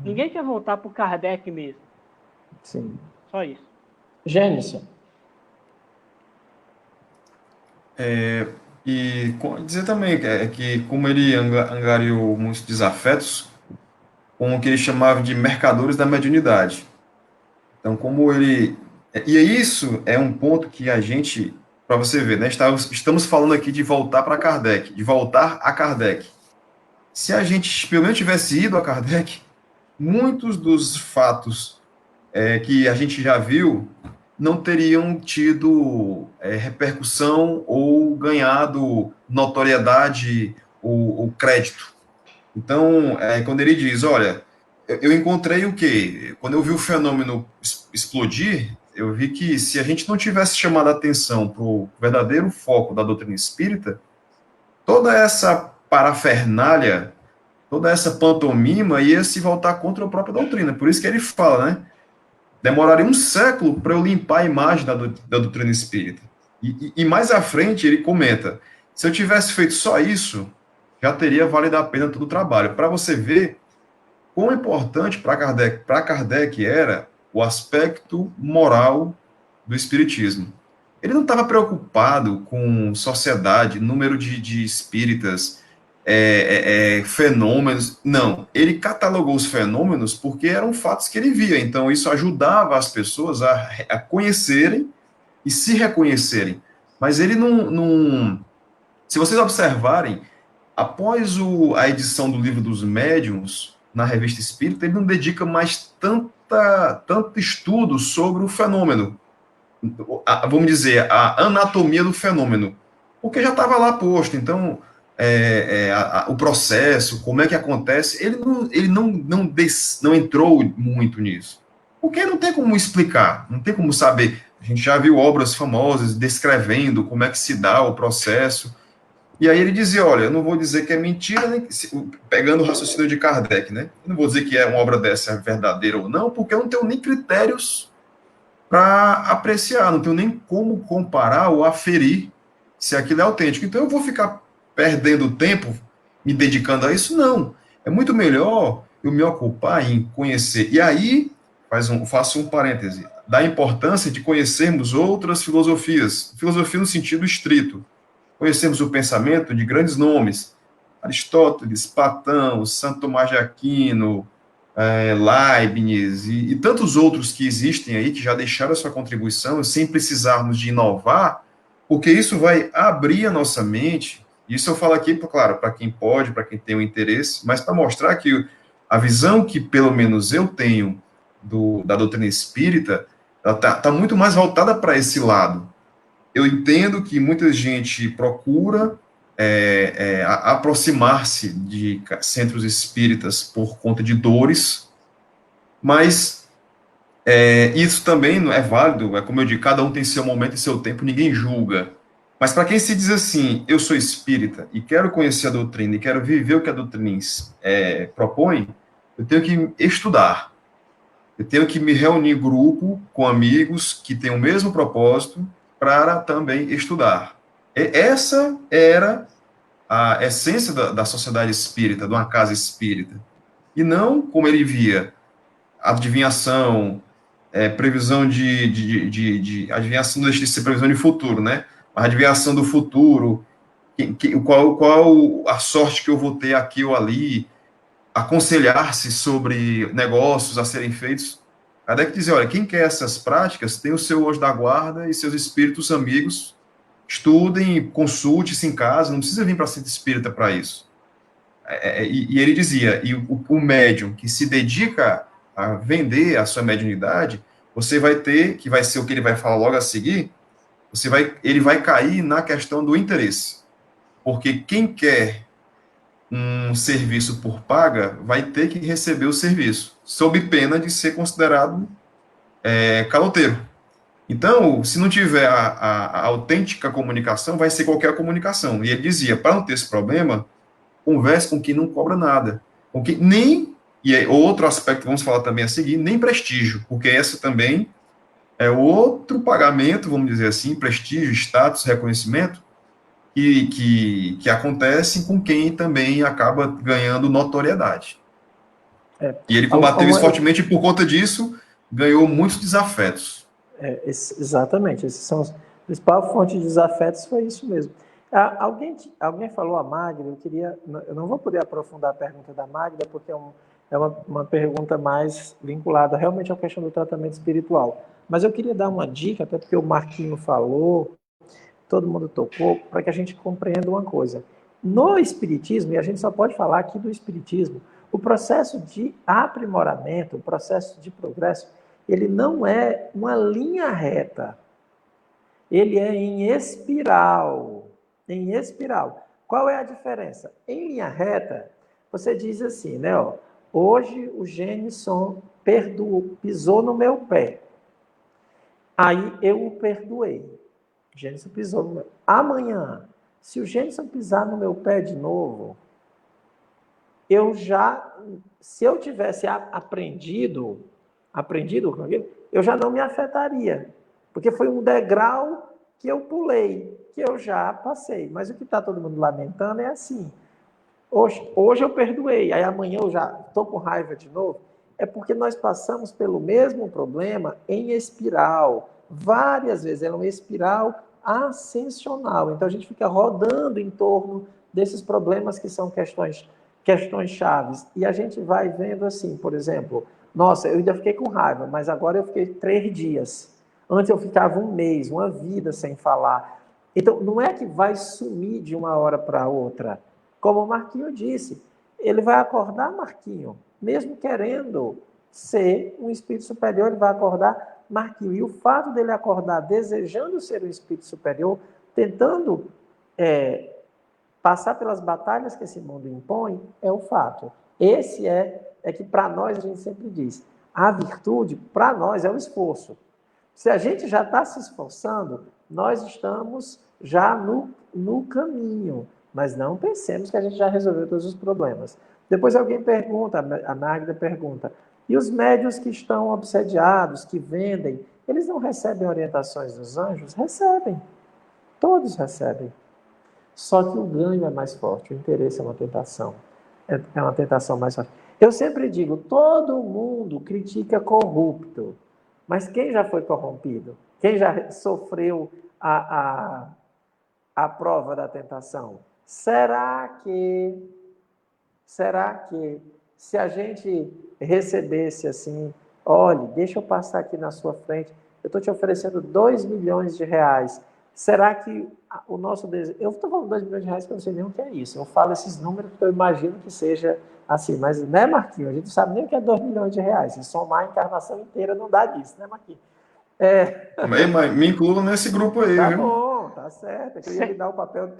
Ninguém quer voltar para o Kardec mesmo. Sim. Só isso. Gênesis. E dizer também que como ele angariou muitos desafetos com o que ele chamava de mercadores da mediunidade. Então, como ele... E isso é um ponto que a gente, para você ver, né, estamos falando aqui de voltar para Kardec, de voltar a Kardec. Se a gente, pelo menos, tivesse ido a Kardec, muitos dos fatos que a gente já viu não teriam tido repercussão ou ganhado notoriedade ou crédito. Então, quando ele diz, olha, eu encontrei o quê? Quando eu vi o fenômeno explodir, eu vi que se a gente não tivesse chamado a atenção para o verdadeiro foco da doutrina espírita, toda essa parafernália, toda essa pantomima ia se voltar contra a própria doutrina. Por isso que ele fala, né? Demoraria um século para eu limpar a imagem da doutrina espírita. E mais à frente ele comenta, se eu tivesse feito só isso, já teria valido a pena todo o trabalho. Para você ver quão importante para Kardec era o aspecto moral do espiritismo. Ele não estava preocupado com sociedade, número de espíritas, fenômenos. Não, ele catalogou os fenômenos porque eram fatos que ele via. Então, isso ajudava as pessoas a conhecerem e se reconhecerem. Mas ele não... Se vocês observarem, após a edição do Livro dos Médiuns, na Revista Espírita, ele não dedica mais tanto estudo sobre o fenômeno, vamos dizer, a anatomia do fenômeno, porque já estava lá posto. Então, o processo, como é que acontece, ele não entrou muito nisso, porque não tem como explicar, não tem como saber. A gente já viu obras famosas descrevendo como é que se dá o processo. E aí ele dizia, olha, eu não vou dizer que é mentira, né, pegando o raciocínio de Kardec, né? Eu não vou dizer que uma obra dessa é verdadeira ou não, porque eu não tenho nem critérios para apreciar, não tenho nem como comparar ou aferir se aquilo é autêntico. Então eu vou ficar perdendo tempo me dedicando a isso? Não. É muito melhor eu me ocupar em conhecer. E aí, faço um parêntese, da importância de conhecermos outras filosofias, filosofia no sentido estrito. Conhecemos o pensamento de grandes nomes, Aristóteles, Platão, Santo Tomás de Aquino, Leibniz e tantos outros que existem aí, que já deixaram a sua contribuição, sem precisarmos de inovar, porque isso vai abrir a nossa mente. Isso eu falo aqui, claro, para quem pode, para quem tem o interesse, mas para mostrar que a visão que, pelo menos, eu tenho da doutrina espírita, ela está muito mais voltada para esse lado. eu entendo que muita gente procura aproximar-se de centros espíritas por conta de dores, mas isso também não é válido, é como eu digo, cada um tem seu momento e seu tempo, ninguém julga. Mas para quem se diz assim, eu sou espírita e quero conhecer a doutrina e quero viver o que a doutrina propõe, eu tenho que estudar. Eu tenho que me reunir em grupo com amigos que têm o mesmo propósito para também estudar. Essa era a essência da sociedade espírita, de uma casa espírita. E não como ele via adivinhação, previsão de adivinhação não deixa de ser previsão de futuro, né? A adivinhação do futuro, qual a sorte que eu vou ter aqui ou ali, aconselhar-se sobre negócios a serem feitos. Kardec dizia, olha, quem quer essas práticas tem o seu anjo da guarda e seus espíritos amigos, estudem, consulte-se em casa, não precisa vir para centro espírita para isso. E ele dizia, e o médium que se dedica a vender a sua mediunidade, você vai ter, que vai ser o que ele vai falar logo a seguir, ele vai cair na questão do interesse. Porque quem quer um serviço por paga vai ter que receber o serviço, sob pena de ser considerado caloteiro. Então, se não tiver a autêntica comunicação, vai ser qualquer comunicação. E ele dizia, para não ter esse problema, converse com quem não cobra nada. Com quem, nem, e outro aspecto que vamos falar também a seguir, nem prestígio, porque essa também é outro pagamento, vamos dizer assim, prestígio, status, reconhecimento, que acontecem com quem também acaba ganhando notoriedade. E ele combateu isso fortemente e, por conta disso, ganhou muitos desafetos. Exatamente, esses são os principais fontes de desafetos, foi isso mesmo. Alguém falou a Magda, eu não vou poder aprofundar a pergunta da Magda, porque é uma pergunta mais vinculada realmente à questão do tratamento espiritual. Mas eu queria dar uma dica, até porque o Marquinho falou, todo mundo tocou, para que a gente compreenda uma coisa. No Espiritismo, e a gente só pode falar aqui do Espiritismo, o processo de aprimoramento, o processo de progresso, ele não é uma linha reta. Ele é em espiral. Em espiral. Qual é a diferença? Em linha reta, você diz assim, né? Ó, hoje o Gênison pisou no meu pé. Aí eu o perdoei. O Gênison pisou no meu. Amanhã, se o Gênison pisar no meu pé de novo, se eu tivesse aprendido com aquilo, eu já não me afetaria. Porque foi um degrau que eu pulei, que eu já passei. Mas o que está todo mundo lamentando é assim. Hoje eu perdoei, aí amanhã eu já estou com raiva de novo. É porque nós passamos pelo mesmo problema em espiral. Várias vezes, é uma espiral ascensional. Então a gente fica rodando em torno desses problemas que são questões chaves. E a gente vai vendo assim, por exemplo, nossa, eu ainda fiquei com raiva, mas agora eu fiquei 3 dias. Antes eu ficava 1 mês, uma vida sem falar. Então, não é que vai sumir de uma hora para outra. Como o Marquinho disse, ele vai acordar, Marquinho, mesmo querendo ser um espírito superior, ele vai acordar, Marquinho. E o fato dele acordar desejando ser um espírito superior, tentando passar pelas batalhas que esse mundo impõe, é o fato. Esse é que para nós, a gente sempre diz, a virtude, para nós, é o esforço. Se a gente já está se esforçando, nós estamos já no caminho. Mas não pensemos que a gente já resolveu todos os problemas. Depois alguém pergunta, a Magda pergunta, e os médiuns que estão obsediados, que vendem, eles não recebem orientações dos anjos? Recebem. Todos recebem. Só que o ganho é mais forte, o interesse é uma tentação. É uma tentação mais forte. Eu sempre digo, todo mundo critica corrupto. Mas quem já foi corrompido? Quem já sofreu a prova da tentação? Será que se a gente recebesse assim, olhe, deixa eu passar aqui na sua frente, eu estou te oferecendo 2 milhões de reais, será que o nosso desejo... Eu estou falando 2 milhões de reais porque eu não sei nem o que é isso, eu falo esses números porque eu imagino que seja assim, mas, né, Marquinhos? A gente não sabe nem o que é 2 milhões de reais. Se somar a encarnação inteira, não dá disso, né, Marquinhos? Mas me incluo nesse grupo aí, Tá viu? bom, Tá certo, é que eu ia lhe dar o papel. R$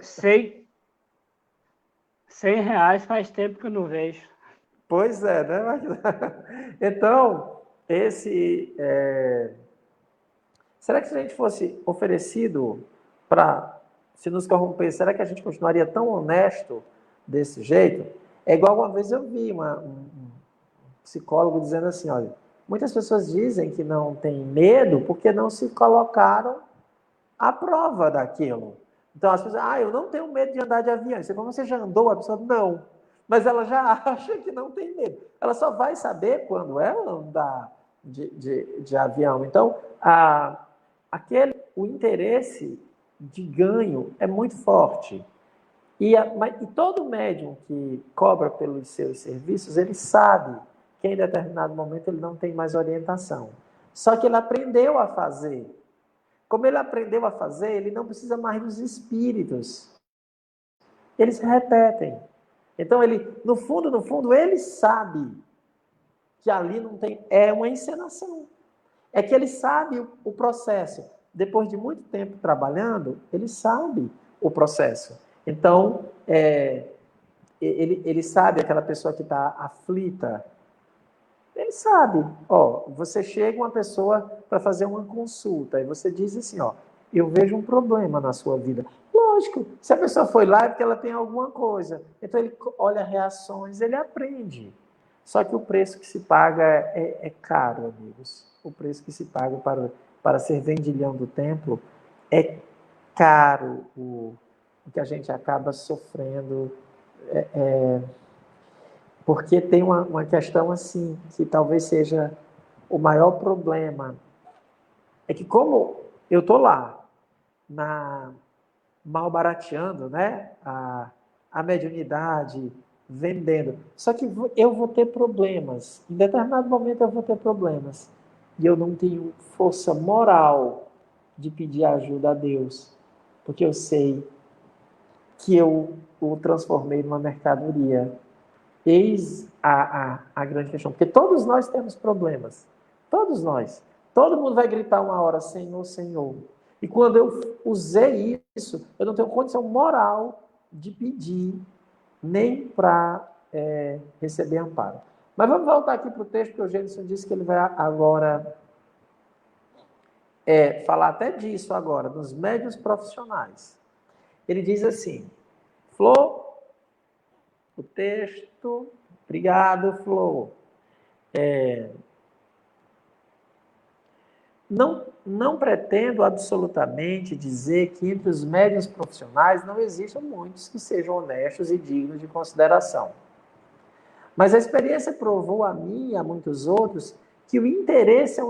100 faz tempo que eu não vejo. Pois é, né? Então, será que se a gente fosse oferecido para se nos corromper, será que a gente continuaria tão honesto desse jeito? É igual uma vez eu vi um psicólogo dizendo assim, olha, muitas pessoas dizem que não têm medo porque não se colocaram à prova daquilo. Então as pessoas, eu não tenho medo de andar de avião. Você já andou? A pessoa, não. Mas ela já acha que não tem medo. Ela só vai saber quando ela andar de avião. Então, o interesse de ganho é muito forte. E todo médium que cobra pelos seus serviços, ele sabe que em determinado momento ele não tem mais orientação. Só que ele aprendeu a fazer. Como ele aprendeu a fazer, ele não precisa mais dos espíritos. Eles repetem. Então, no fundo, ele sabe que ali não tem... É uma encenação. É que ele sabe o processo. Depois de muito tempo trabalhando, ele sabe o processo. Então, ele sabe aquela pessoa que está aflita. Ele sabe. Você chega uma pessoa para fazer uma consulta e você diz assim, eu vejo um problema na sua vida. Lógico, se a pessoa foi lá é porque ela tem alguma coisa. Então ele olha reações, ele aprende. Só que o preço que se paga é caro, amigos. O preço que se paga para ser vendilhão do templo é caro. O que a gente acaba sofrendo porque tem uma questão assim, que talvez seja o maior problema. É que como eu estou lá, mal barateando, né? A mediunidade, vendendo. Só que eu vou ter problemas. Em determinado momento eu vou ter problemas. E eu não tenho força moral de pedir ajuda a Deus. Porque eu sei que eu o transformei numa mercadoria. Eis a grande questão. Porque todos nós temos problemas. Todos nós. Todo mundo vai gritar uma hora, Senhor, Senhor. E quando eu usei isso, eu não tenho condição moral de pedir nem para receber amparo. Mas vamos voltar aqui para o texto, que o Gênesis disse que ele vai agora falar até disso agora, dos médiuns profissionais. Ele diz assim, Flor, o texto, obrigado, Flor. Não pretendo absolutamente dizer que entre os médiuns profissionais não existam muitos que sejam honestos e dignos de consideração. Mas a experiência provou a mim e a muitos outros que o interesse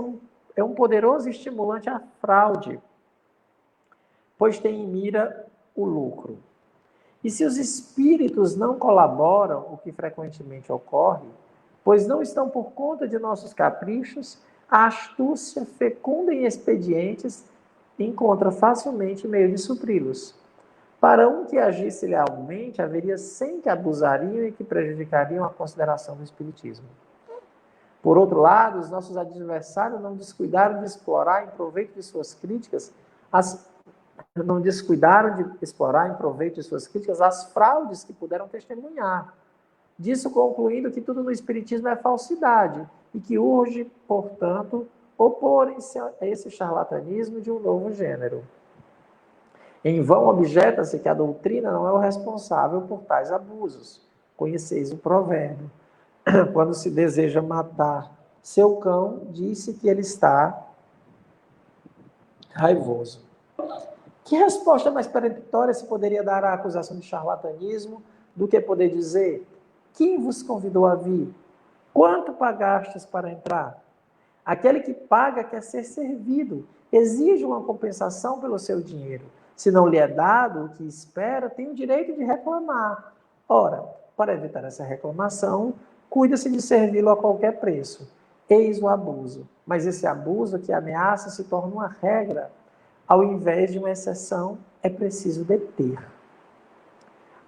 é um poderoso estimulante à fraude, pois tem em mira o lucro. E se os espíritos não colaboram, o que frequentemente ocorre, pois não estão por conta de nossos caprichos, a astúcia fecunda em expedientes encontra facilmente meio de supri-los. Para um que agisse lealmente, haveria 100 que abusariam e que prejudicariam a consideração do espiritismo. Por outro lado, os nossos adversários não descuidaram de explorar em proveito de suas críticas as fraudes que puderam testemunhar. Disso concluindo que tudo no espiritismo é falsidade e que urge, portanto, opor-se a esse charlatanismo de um novo gênero. Em vão objeta-se que a doutrina não é o responsável por tais abusos. Conheceis o provérbio. Quando se deseja matar seu cão, disse que ele está raivoso. Que resposta mais peremptória se poderia dar à acusação de charlatanismo do que poder dizer: quem vos convidou a vir? Quanto pagastes para entrar? Aquele que paga quer ser servido, exige uma compensação pelo seu dinheiro. Se não lhe é dado o que espera, tem o direito de reclamar. Ora, para evitar essa reclamação, cuida-se de servi-lo a qualquer preço. Eis o abuso. Mas esse abuso que ameaça se torna uma regra. Ao invés de uma exceção, é preciso deter.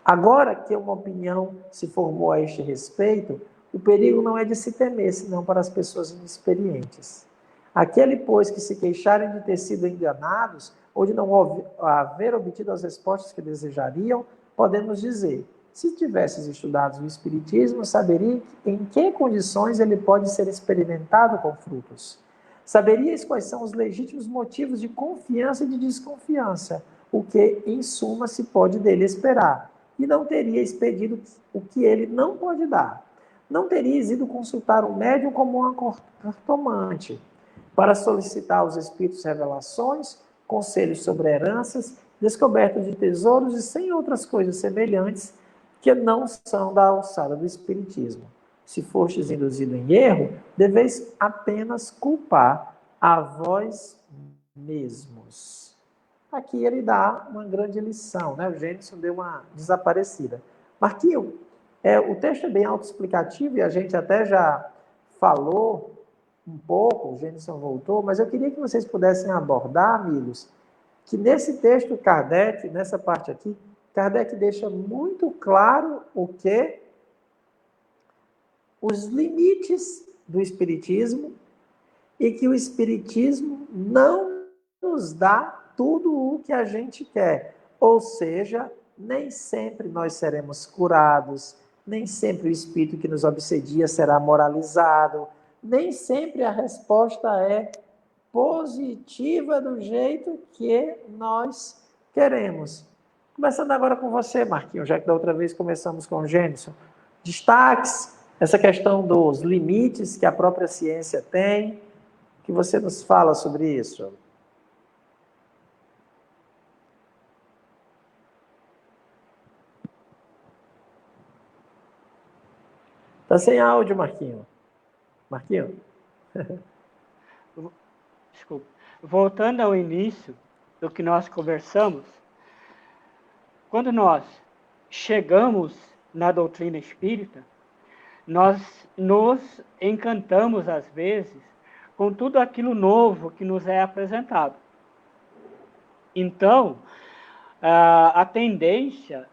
Agora que uma opinião se formou a este respeito, o perigo não é de se temer, senão para as pessoas inexperientes. Aquele, pois, que se queixarem de ter sido enganados, ou de não haver obtido as respostas que desejariam, podemos dizer: se tivesses estudado o Espiritismo, saberia em que condições ele pode ser experimentado com frutos. Saberias quais são os legítimos motivos de confiança e de desconfiança, o que, em suma, se pode dele esperar, e não terias pedido o que ele não pode dar. Não terias ido consultar um médium como um cartomante, para solicitar aos espíritos revelações, conselhos sobre heranças, descoberta de tesouros e sem outras coisas semelhantes que não são da alçada do Espiritismo. Se fostes induzido em erro, deveis apenas culpar a vós mesmos. Aqui ele dá uma grande lição, né? O Gênesis deu uma desaparecida. Marquinhos, o texto é bem autoexplicativo e a gente até já falou um pouco, o Gênesis voltou, mas eu queria que vocês pudessem abordar, amigos, que nesse texto Kardec, nessa parte aqui, Kardec deixa muito claro o que? Os limites do Espiritismo e que o Espiritismo não nos dá tudo o que a gente quer. Ou seja, nem sempre nós seremos curados, nem sempre o espírito que nos obsedia será moralizado, nem sempre a resposta é positiva do jeito que nós queremos. Começando agora com você, Marquinhos, já que da outra vez começamos com o Gênesis. Destaques, essa questão dos limites que a própria ciência tem, que você nos fala sobre isso. Está sem áudio, Marquinhos. Marquinhos? Desculpa. Voltando ao início do que nós conversamos, quando nós chegamos na doutrina espírita, nós nos encantamos, às vezes, com tudo aquilo novo que nos é apresentado. Então, a tendência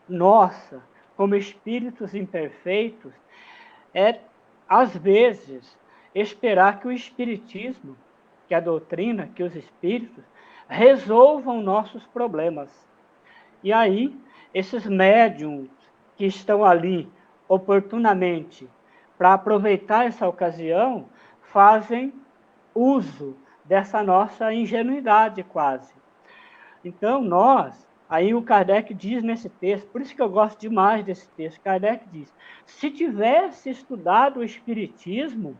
nossa, como espíritos imperfeitos, é, às vezes, esperar que o espiritismo, que a doutrina, que os espíritos, resolvam nossos problemas. E aí, esses médiums que estão ali oportunamente para aproveitar essa ocasião, fazem uso dessa nossa ingenuidade quase. Então, aí o Kardec diz nesse texto, por isso que eu gosto demais desse texto, Kardec diz: se tivesse estudado o Espiritismo,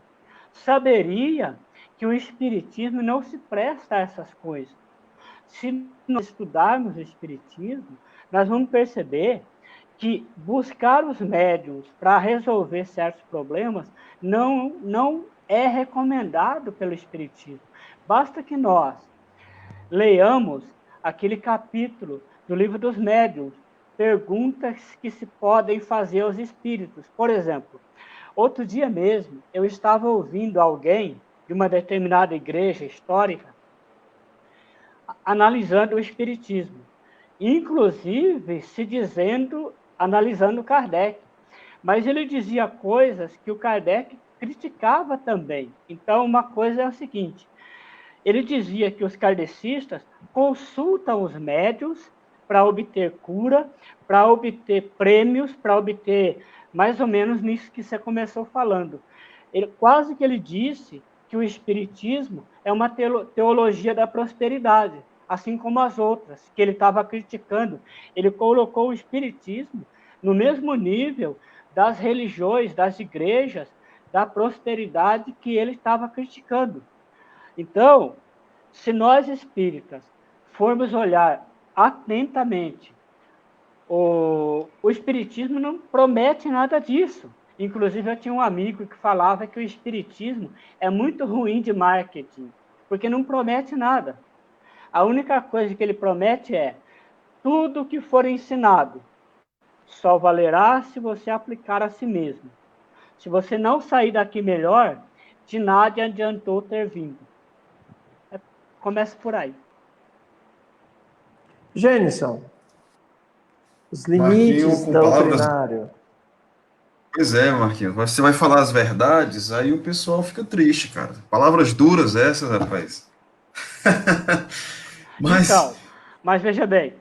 saberia que o Espiritismo não se presta a essas coisas. Se nós estudarmos o Espiritismo, nós vamos perceber que buscar os médiuns para resolver certos problemas não é recomendado pelo Espiritismo. Basta que nós leiamos aquele capítulo do Livro dos Médiuns, perguntas que se podem fazer aos espíritos. Por exemplo, outro dia mesmo, eu estava ouvindo alguém de uma determinada igreja histórica analisando o Espiritismo, inclusive analisando Kardec. Mas ele dizia coisas que o Kardec criticava também. Então, uma coisa é o seguinte: ele dizia que os kardecistas consultam os médiuns para obter cura, para obter prêmios, para obter mais ou menos nisso que você começou falando. Quase que ele disse que o Espiritismo é uma teologia da prosperidade, assim como as outras, que ele estava criticando. Ele colocou o Espiritismo no mesmo nível das religiões, das igrejas, da prosperidade que ele estava criticando. Então, se nós espíritas formos olhar atentamente, o Espiritismo não promete nada disso. Inclusive, eu tinha um amigo que falava que o Espiritismo é muito ruim de marketing, porque não promete nada. A única coisa que ele promete é: tudo que for ensinado só valerá se você aplicar a si mesmo. Se você não sair daqui melhor, de nada adiantou ter vindo. Começa por aí. Gênison, os limites doutrinários. Pois é, Marquinhos, você vai falar as verdades, aí o pessoal fica triste, cara. Palavras duras essas, rapaz. Mas, Então, mas veja bem,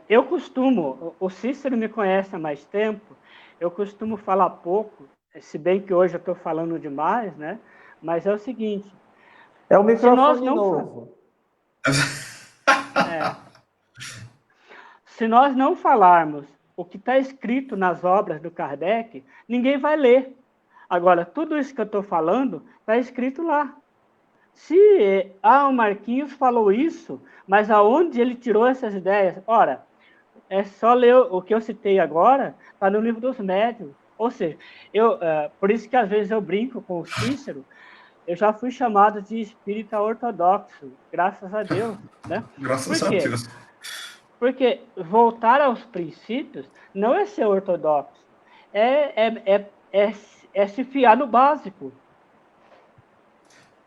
eu costumo, o Cícero me conhece há mais tempo, eu costumo falar pouco, se bem que hoje eu estou falando demais, né? Mas é o seguinte, É o se nós microfone não, novo. é, se nós não falarmos o que está escrito nas obras do Kardec, ninguém vai ler. Agora, tudo isso que eu estou falando está escrito lá. Se o Marquinhos falou isso, mas aonde ele tirou essas ideias? Ora, é só ler o que eu citei agora, está no livro dos médiuns. Ou seja, por isso que às vezes eu brinco com o Cícero, eu já fui chamado de espírita ortodoxo, graças a Deus, né? graças Por a quê? Deus. Porque voltar aos princípios não é ser ortodoxo, é, é, é, é, é se fiar no básico.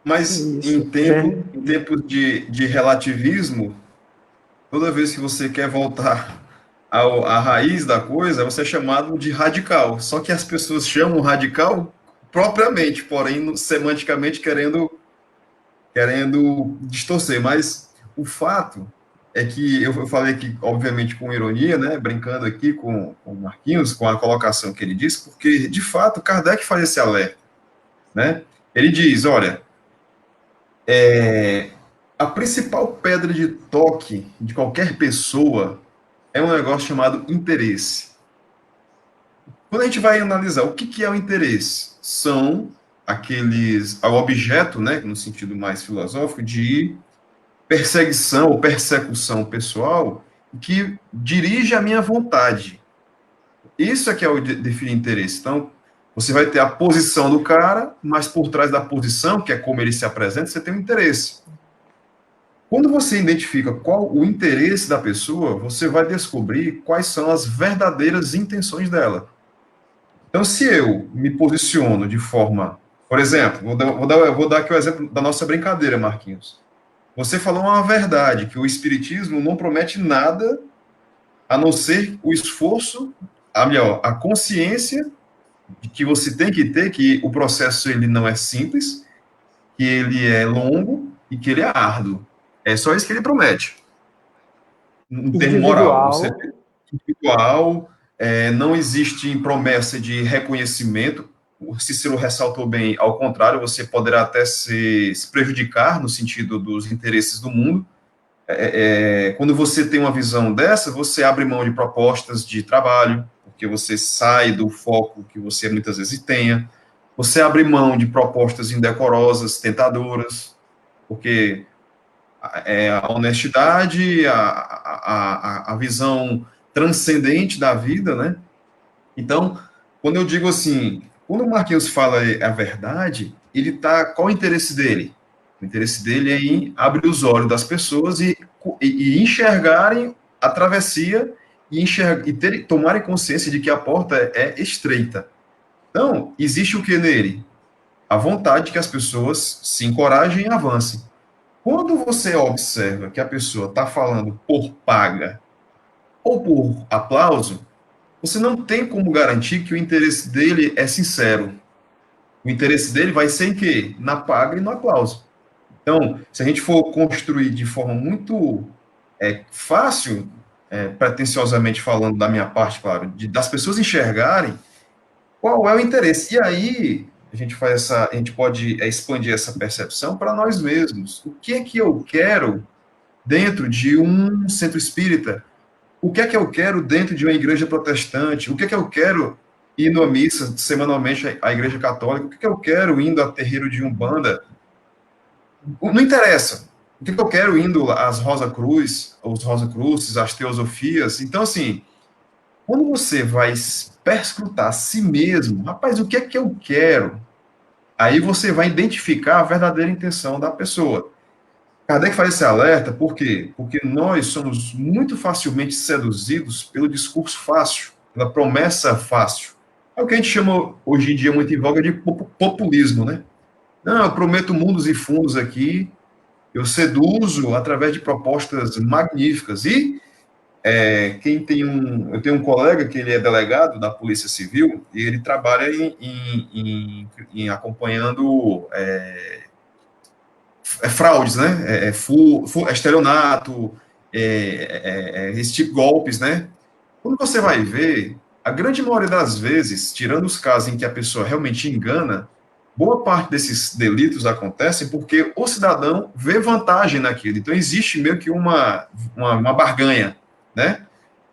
Mas Isso. em tempos de relativismo, toda vez que você quer voltar à raiz da coisa, você é chamado de radical. Só que as pessoas chamam radical propriamente, porém, semanticamente querendo distorcer. Mas o fato é que eu falei aqui, obviamente, com ironia, né, brincando aqui com o Marquinhos, com a colocação que ele disse, porque, de fato, Kardec faz esse alerta, né? Ele diz, olha, a principal pedra de toque de qualquer pessoa é um negócio chamado interesse. Quando a gente vai analisar o que é o interesse, são o objeto, né, no sentido mais filosófico, de perseguição ou persecução pessoal que dirige a minha vontade. Isso é que é o define interesse. Então, você vai ter a posição do cara, mas por trás da posição, que é como ele se apresenta, você tem um interesse. Quando você identifica qual o interesse da pessoa, você vai descobrir quais são as verdadeiras intenções dela. Então, se eu me posiciono de forma. Por exemplo, vou dar aqui o exemplo da nossa brincadeira, Marquinhos. Você falou uma verdade, que o Espiritismo não promete nada a não ser o esforço, a consciência de que você tem que ter, que o processo ele não é simples, que ele é longo e que ele é árduo. É só isso que ele promete. Um termo moral. Você Individual. é individual, não existe promessa de reconhecimento. O Cícero ressaltou bem, ao contrário, você poderá até se prejudicar no sentido dos interesses do mundo. Quando você tem uma visão dessa, você abre mão de propostas de trabalho, porque você sai do foco que você muitas vezes tenha. Você abre mão de propostas indecorosas, tentadoras, porque a honestidade, a visão transcendente da vida, né? Então, quando eu digo assim, quando o Marquinhos fala a verdade, ele tá, qual o interesse dele? O interesse dele é em abrir os olhos das pessoas e enxergarem a travessia e tomarem consciência de que a porta é estreita. Então, existe o que nele? A vontade de que as pessoas se encorajem e avancem. Quando você observa que a pessoa está falando por paga ou por aplauso, você não tem como garantir que o interesse dele é sincero. O interesse dele vai ser em quê? Na paga e no aplauso. Então, se a gente for construir de forma muito fácil, pretensiosamente falando da minha parte, claro, das pessoas enxergarem qual é o interesse. E aí a gente pode expandir essa percepção para nós mesmos. O que é que eu quero dentro de um centro espírita? O que é que eu quero dentro de uma igreja protestante? O que é que eu quero indo à missa semanalmente à igreja católica? O que é que eu quero indo a terreiro de Umbanda? Não interessa. O que é que eu quero indo às Rosa Cruz, os Rosa Cruzes, às teosofias? Então, assim, quando você vai perscrutar a si mesmo, rapaz, o que é que eu quero? Aí você vai identificar a verdadeira intenção da pessoa. Kardec faz esse alerta, por quê? Porque nós somos muito facilmente seduzidos pelo discurso fácil, pela promessa fácil. É o que a gente chama, hoje em dia, muito em voga de populismo, né? Não, eu prometo mundos e fundos aqui, eu seduzo através de propostas magníficas. E eu tenho um colega que ele é delegado da Polícia Civil e ele trabalha em acompanhando fraudes, né? Estelionato, esse tipo de golpes, né? Quando você vai ver, a grande maioria das vezes, tirando os casos em que a pessoa realmente engana, boa parte desses delitos acontecem porque o cidadão vê vantagem naquilo. Então, existe meio que uma barganha, né?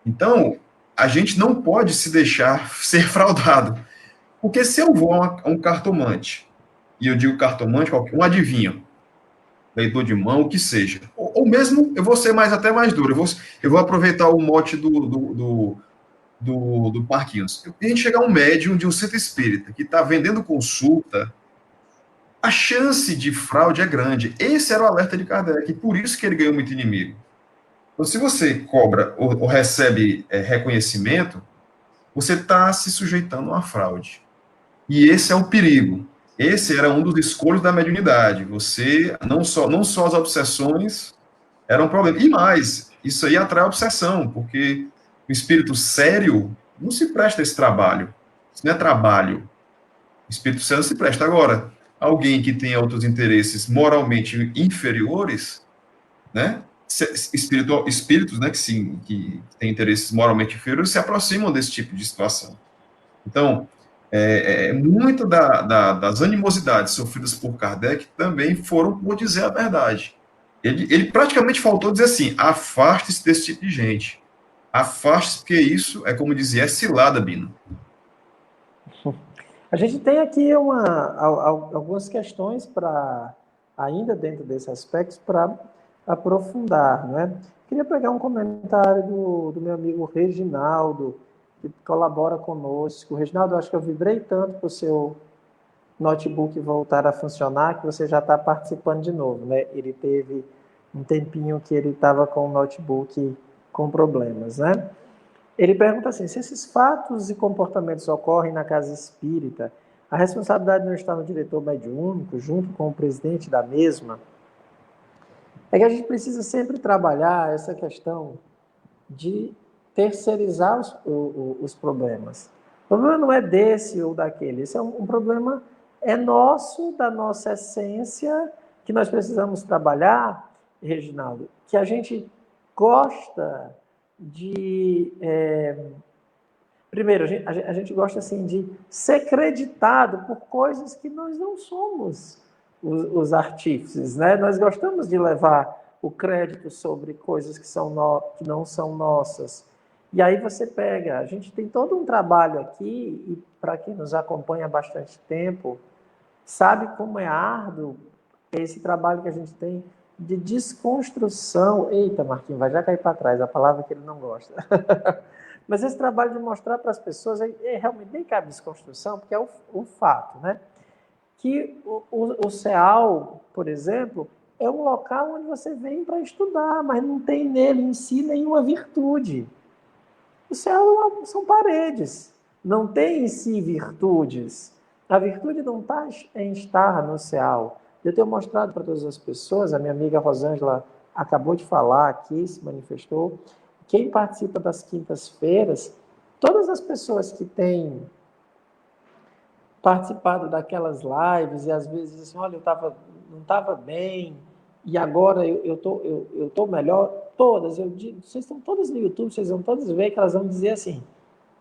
Então, a gente não pode se deixar ser fraudado. Porque se eu vou a um cartomante, e eu digo cartomante, um adivinho, leitor de mão, o que seja, ou mesmo, eu vou ser até mais duro, eu vou aproveitar o mote do Marquinhos. A gente chegar a um médium de um centro espírita que está vendendo consulta, a chance de fraude é grande. Esse era o alerta de Kardec, e por isso que ele ganhou muito inimigo. Então, se você cobra ou recebe reconhecimento, você está se sujeitando a uma fraude. E esse é o perigo. Esse era um dos escolhos da mediunidade. Você, não só as obsessões eram um problema. E mais, isso aí atrai obsessão, porque o espírito sério não se presta a esse trabalho. Isso não é trabalho. O espírito sério se presta. Agora, alguém que tenha outros interesses moralmente inferiores, né? Espíritos, né, que têm interesses moralmente inferiores se aproximam desse tipo de situação. Então, muito das animosidades sofridas por Kardec também foram por dizer a verdade. Ele praticamente faltou dizer assim: afaste-se desse tipo de gente. Afaste-se, porque isso é como dizia, é cilada, Bino. A gente tem aqui algumas questões para, ainda dentro desse aspecto, para aprofundar, né? Queria pegar um comentário do meu amigo Reginaldo, que colabora conosco. Reginaldo, acho que eu vibrei tanto para o seu notebook voltar a funcionar que você já está participando de novo, né? Ele teve um tempinho que ele estava com o notebook com problemas, né? Ele pergunta assim: se esses fatos e comportamentos ocorrem na casa espírita, a responsabilidade não está no diretor mediúnico, junto com o presidente da mesma? É que a gente precisa sempre trabalhar essa questão de terceirizar os problemas. O problema não é desse ou daquele, esse é um problema nosso, da nossa essência, que nós precisamos trabalhar, Reginaldo, que a gente gosta de... primeiro, a gente gosta assim de ser creditado por coisas que nós não somos os artífices, né? Nós gostamos de levar o crédito sobre coisas que não são nossas. E aí você pega, a gente tem todo um trabalho aqui, e para quem nos acompanha há bastante tempo, sabe como é árduo esse trabalho que a gente tem de desconstrução. Eita, Marquinhos, vai já cair para trás, a palavra que ele não gosta. Mas esse trabalho de mostrar para as pessoas, realmente nem cabe desconstrução, porque é o fato, né? Que o CEAL, por exemplo, é um local onde você vem para estudar, mas não tem nele em si nenhuma virtude. O CEAL são paredes, não tem em si virtudes. A virtude não está em estar no CEAL. Eu tenho mostrado para todas as pessoas, a minha amiga Rosângela acabou de falar aqui, se manifestou, quem participa das quintas-feiras, todas as pessoas que têm participado daquelas lives e às vezes assim, olha, não estava bem e agora eu tô melhor, todas, eu digo, vocês estão todas no YouTube, vocês vão todas ver que elas vão dizer assim,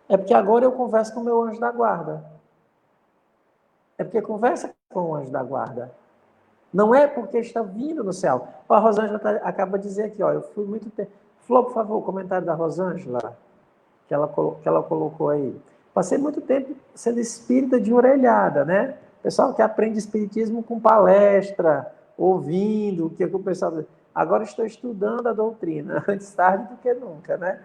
é porque agora eu converso com o meu anjo da guarda. É porque conversa com o anjo da guarda. Não é porque está vindo no céu. A Rosângela acaba de dizer aqui, ó, eu fui muito tempo. Flor, por favor, o comentário da Rosângela, que ela colocou aí. Passei muito tempo sendo espírita de orelhada, né? Pessoal que aprende espiritismo com palestra, ouvindo o que o pessoal... Agora estou estudando a doutrina, antes tarde do que nunca, né?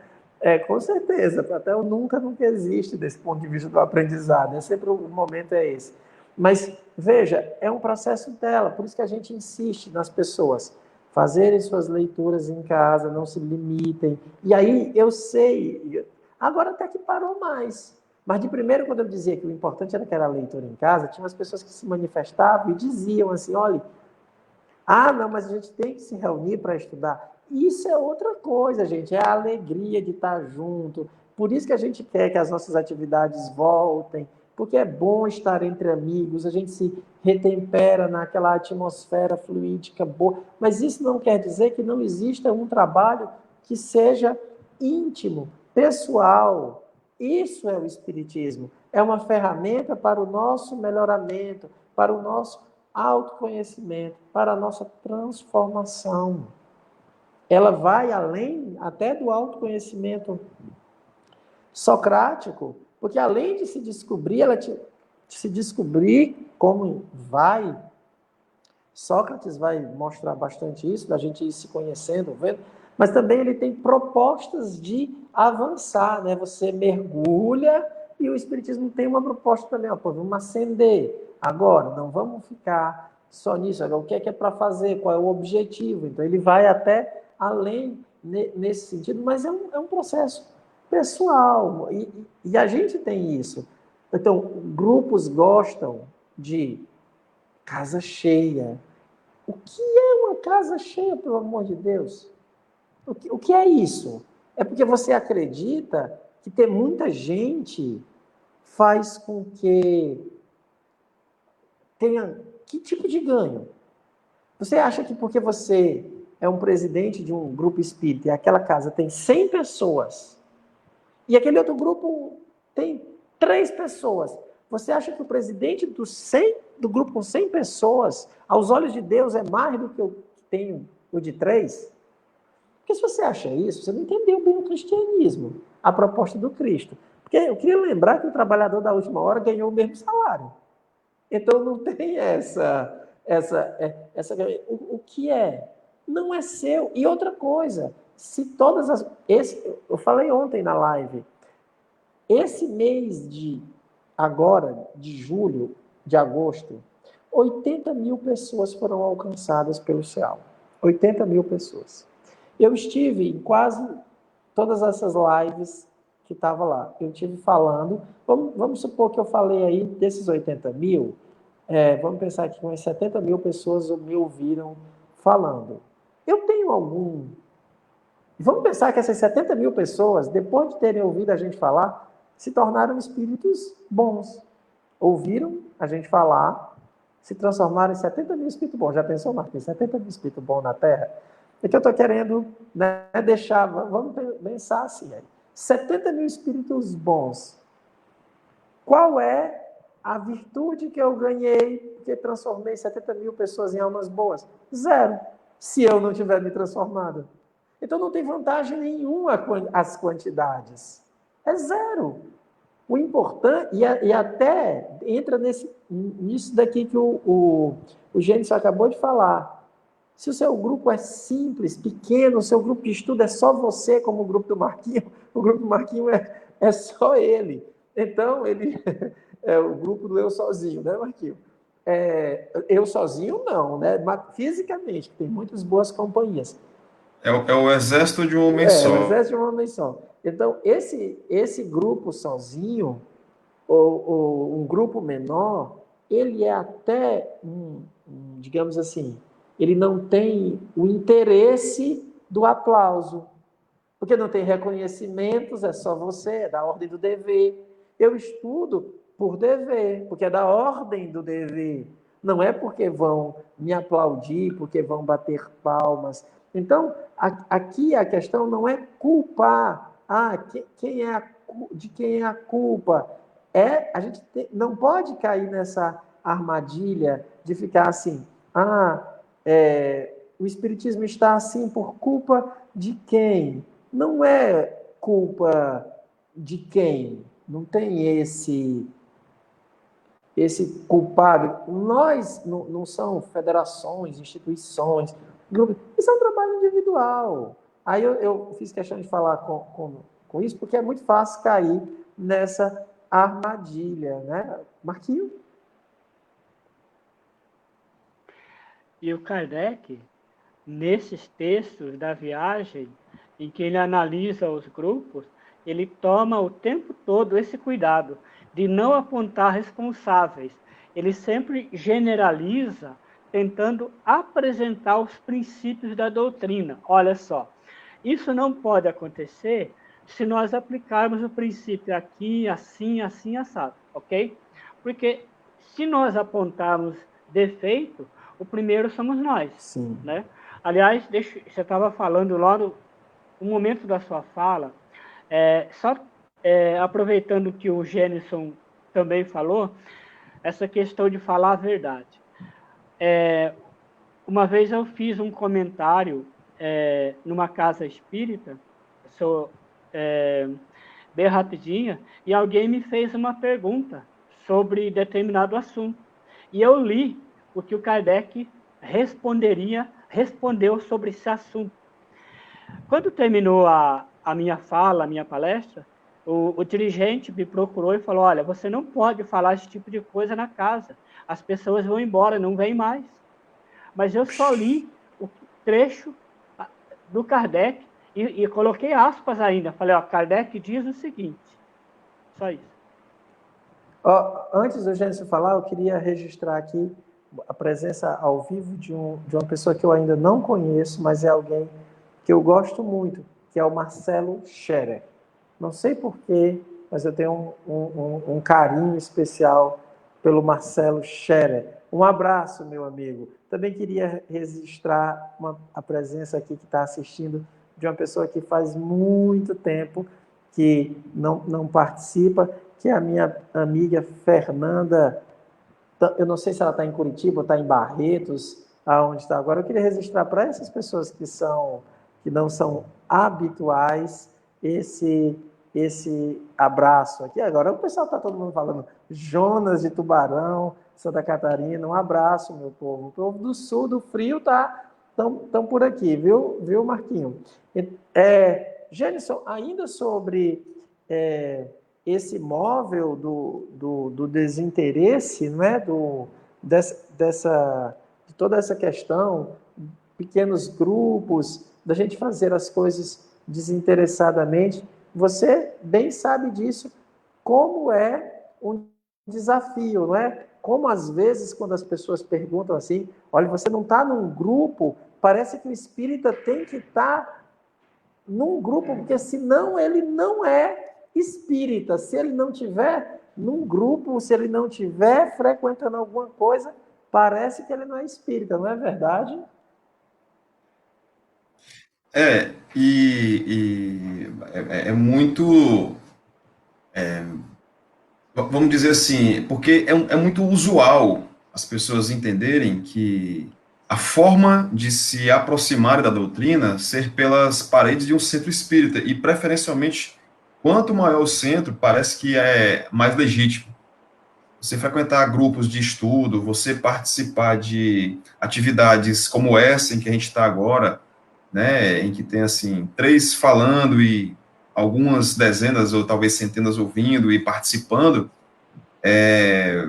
Com certeza, até o nunca existe desse ponto de vista do aprendizado, sempre o momento é esse. Mas, veja, é um processo dela, por isso que a gente insiste nas pessoas fazerem suas leituras em casa, não se limitem. E aí, eu sei, agora até que parou mais. Mas de primeiro, quando eu dizia que o importante era que era a leitura em casa, tinha as pessoas que se manifestavam e diziam assim, olha, não, mas a gente tem que se reunir para estudar. Isso é outra coisa, gente, é a alegria de estar junto. Por isso que a gente quer que as nossas atividades voltem, porque é bom estar entre amigos, a gente se retempera naquela atmosfera fluídica boa, mas isso não quer dizer que não exista um trabalho que seja íntimo, pessoal. Isso é o Espiritismo. É uma ferramenta para o nosso melhoramento, para o nosso autoconhecimento, para a nossa transformação. Ela vai além até do autoconhecimento socrático, porque além de se descobrir, se descobrir como vai, Sócrates vai mostrar bastante isso, da gente ir se conhecendo, vendo, mas também ele tem propostas de avançar, né? Você mergulha e o Espiritismo tem uma proposta também, ó, pô, vamos ascender. Agora, não vamos ficar só nisso. Agora, o que é para fazer? Qual é o objetivo? Então, ele vai até além nesse sentido, mas é um processo pessoal. E a gente tem isso. Então, grupos gostam de casa cheia. O que é uma casa cheia, pelo amor de Deus? O que é isso? É porque você acredita que ter muita gente faz com que tenha que tipo de ganho? Você acha que porque você é um presidente de um grupo espírita e aquela casa tem 100 pessoas e aquele outro grupo tem 3 pessoas, você acha que o presidente do grupo com 100 pessoas, aos olhos de Deus, é mais do que eu tenho o de 3? Porque se você acha isso, você não entendeu bem o cristianismo, a proposta do Cristo. Porque eu queria lembrar que o trabalhador da última hora ganhou o mesmo salário. Então não tem o que é? Não é seu. E outra coisa, se todas as. Eu falei ontem na live, esse mês de julho, de agosto, 80 mil pessoas foram alcançadas pelo CEAL. 80 mil pessoas. Eu estive em quase todas essas lives que estavam lá. Eu estive falando, vamos supor que eu falei aí desses 80 mil, vamos pensar que umas 70 mil pessoas me ouviram falando. Eu tenho algum... Vamos pensar que essas 70 mil pessoas, depois de terem ouvido a gente falar, se tornaram espíritos bons. Ouviram a gente falar, se transformaram em 70 mil espíritos bons. Já pensou, Marquinhos? 70 mil espíritos bons na Terra? É que eu estou querendo, né, deixar, vamos pensar assim, 70 mil espíritos bons. Qual é a virtude que eu ganhei porque transformei 70 mil pessoas em almas boas? Zero, se eu não tiver me transformado. Então não tem vantagem nenhuma as quantidades. É zero. O importante, e até entra nisso daqui que o Gênesis acabou de falar. Se o seu grupo é simples, pequeno, o seu grupo de estudo é só você, como o grupo do Marquinho, o grupo do Marquinho é só ele. Então, ele é o grupo do eu sozinho, né, Marquinho? Eu sozinho não, né? Fisicamente, tem muitas boas companhias. É o exército de um homem só. O exército de um homem só. Então, esse grupo sozinho, ou um grupo menor, ele é até, digamos assim, ele não tem o interesse do aplauso, porque não tem reconhecimentos, é só você, é da ordem do dever. Eu estudo por dever, porque é da ordem do dever. Não é porque vão me aplaudir, porque vão bater palmas. Então, aqui a questão não é culpar. De quem é a culpa? A gente não pode cair nessa armadilha de ficar assim, o Espiritismo está assim por culpa de quem? Não é culpa de quem? Não tem esse culpado. Nós não são federações, instituições, grupos. Isso é um trabalho individual. Aí eu fiz questão de falar com isso, porque é muito fácil cair nessa armadilha, né? Marquinho? E o Kardec, nesses textos da viagem, em que ele analisa os grupos, ele toma o tempo todo esse cuidado de não apontar responsáveis. Ele sempre generaliza, tentando apresentar os princípios da doutrina. Olha só, isso não pode acontecer se nós aplicarmos o princípio aqui, assim, assim, assado, ok? Porque se nós apontarmos defeito, o primeiro somos nós. Sim. Né? Aliás, você estava falando lá no momento da sua fala, aproveitando que o Gênison também falou, essa questão de falar a verdade. Uma vez eu fiz um comentário numa casa espírita, bem rapidinha, e alguém me fez uma pergunta sobre determinado assunto. E eu li o que o Kardec respondeu sobre esse assunto. Quando terminou a minha fala, a minha palestra, o dirigente me procurou e falou, olha, você não pode falar esse tipo de coisa na casa. As pessoas vão embora, não vêm mais. Mas eu só li o trecho do Kardec e coloquei aspas ainda. Falei, ó, Kardec diz o seguinte. Só isso. Antes do Gênesis falar, eu queria registrar aqui a presença ao vivo de uma pessoa que eu ainda não conheço, mas é alguém que eu gosto muito, que é o Marcelo Scherer. Não sei porquê, mas eu tenho um carinho especial pelo Marcelo Scherer. Um abraço, meu amigo. Também queria registrar a presença aqui que está assistindo de uma pessoa que faz muito tempo que não participa, que é a minha amiga Fernanda. Eu não sei se ela está em Curitiba ou está em Barretos, aonde está agora. Eu queria registrar para essas pessoas que não são habituais esse abraço aqui. Agora o pessoal está todo mundo falando Jonas de Tubarão, Santa Catarina, um abraço, meu povo. O povo do sul, do frio, estão por aqui, viu, Marquinho? Gênison, ainda sobre esse móvel do desinteresse, né, de toda essa questão, pequenos grupos, da gente fazer as coisas desinteressadamente, você bem sabe disso, como é um desafio, não é? Como às vezes, quando as pessoas perguntam assim, olha, você não está num grupo, parece que o espírita tem que estar num grupo, porque senão ele não é espírita. Se ele não tiver num grupo, se ele não tiver frequentando alguma coisa, parece que ele não é espírita, não é verdade? É muito, vamos dizer assim, porque é muito usual as pessoas entenderem que a forma de se aproximar da doutrina ser pelas paredes de um centro espírita, e preferencialmente, quanto maior o centro, parece que é mais legítimo. Você frequentar grupos de estudo, você participar de atividades como essa em que a gente está agora, né, em que tem, assim, 3 falando e algumas dezenas ou talvez centenas ouvindo e participando, é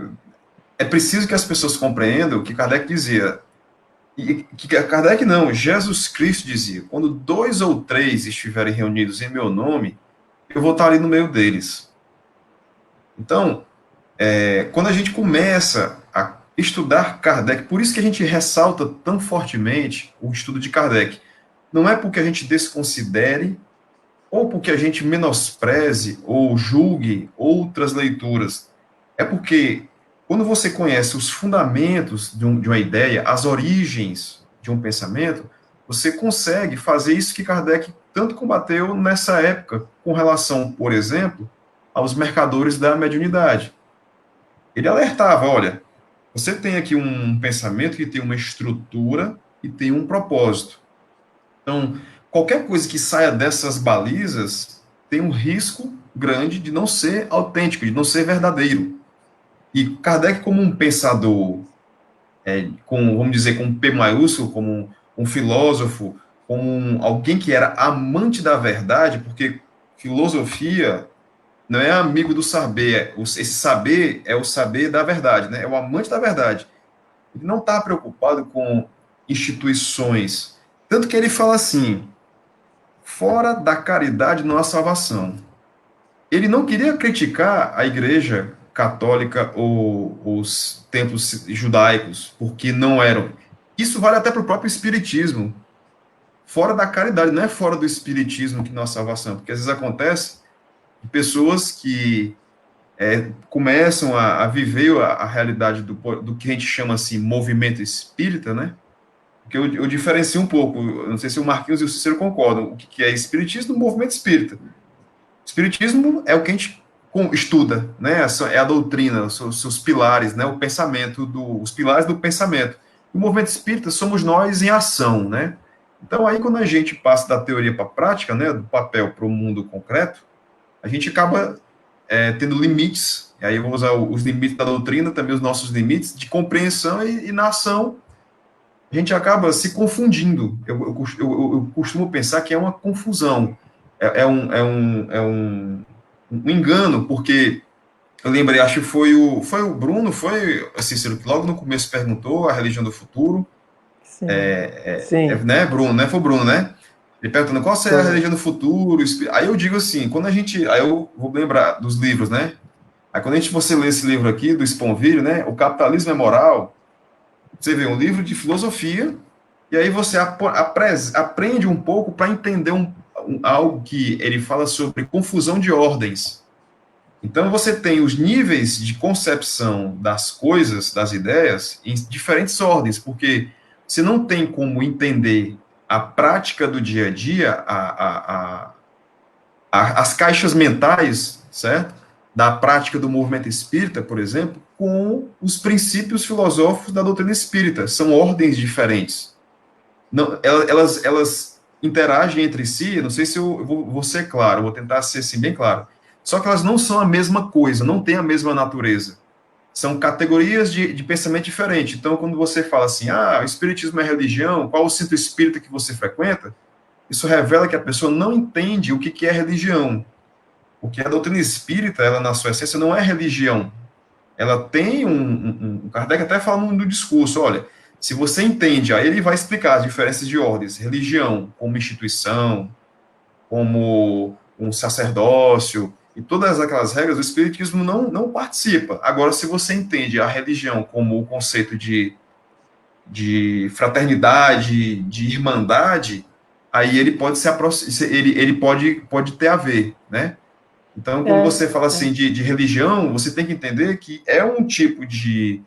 preciso que as pessoas compreendam que Kardec dizia, e que Kardec não, Jesus Cristo dizia, quando 2 ou 3 estiverem reunidos em meu nome, eu vou estar ali no meio deles. Então, quando a gente começa a estudar Kardec, por isso que a gente ressalta tão fortemente o estudo de Kardec, não é porque a gente desconsidere ou porque a gente menospreze ou julgue outras leituras, é porque quando você conhece os fundamentos de uma ideia, as origens de um pensamento, você consegue fazer isso que Kardec tanto combateu nessa época, com relação, por exemplo, aos mercadores da mediunidade. Ele alertava, olha, você tem aqui um pensamento que tem uma estrutura e tem um propósito. Então, qualquer coisa que saia dessas balizas tem um risco grande de não ser autêntico, de não ser verdadeiro. E Kardec, como um pensador, vamos dizer, com um P maiúsculo, como um filósofo, como alguém que era amante da verdade, porque filosofia não é amigo do saber, esse saber é o saber da verdade, né? É o amante da verdade. Ele não está preocupado com instituições. Tanto que ele fala assim, fora da caridade não há salvação. Ele não queria criticar a igreja católica ou os templos judaicos, porque não eram. Isso vale até para o próprio espiritismo. Fora da caridade, não é fora do espiritismo que não há salvação, porque às vezes acontece de pessoas que começam a viver a realidade do que a gente chama assim movimento espírita, né? Porque eu diferencio um pouco, eu não sei se o Marquinhos e o Cícero concordam, o que é espiritismo do movimento espírita. Espiritismo é o que a gente estuda, né? É a doutrina, os seus pilares, né? O pensamento, os pilares do pensamento. O movimento espírita somos nós em ação, né? Então, aí, quando a gente passa da teoria para a prática, né? Do papel para o mundo concreto, a gente acaba tendo limites, e aí eu vou usar os limites da doutrina, também os nossos limites de compreensão, e na ação a gente acaba se confundindo. Eu costumo pensar que é uma confusão, um engano, porque eu lembrei, acho que foi o Bruno, foi, Cícero, que logo no começo perguntou a religião do futuro, Sim, sim, né, Bruno, né? Foi o Bruno, né? Ele perguntando qual será a foi. religião do futuro. Aí eu digo assim, quando a gente. Aí eu vou lembrar dos livros, né? Aí quando você lê esse livro aqui, do Sponville, né? O Capitalismo é Moral, você vê um livro de filosofia, e aí você aprende um pouco para entender algo que ele fala sobre confusão de ordens. Então você tem os níveis de concepção das coisas, das ideias, em diferentes ordens, porque você não tem como entender a prática do dia a dia, as caixas mentais, certo? Da prática do movimento espírita, por exemplo, com os princípios filosóficos da doutrina espírita. São ordens diferentes. Não, elas interagem entre si, não sei se eu vou ser claro, vou tentar ser assim, bem claro. Só que elas não são a mesma coisa, não têm a mesma natureza. São categorias de pensamento diferente. Então, quando você fala assim, o espiritismo é religião, qual o centro espírita que você frequenta? Isso revela que a pessoa não entende o que é religião. Porque a doutrina espírita, ela na sua essência não é religião. Ela tem Kardec até fala no discurso, olha, se você entende, aí ele vai explicar as diferenças de ordens, religião como instituição, como um sacerdócio, e todas aquelas regras, o espiritismo não participa. Agora, se você entende a religião como o conceito de fraternidade, de irmandade, aí ele pode ele pode ter a ver, né? Então, quando você É, fala assim de religião, você tem que entender que é um tipo de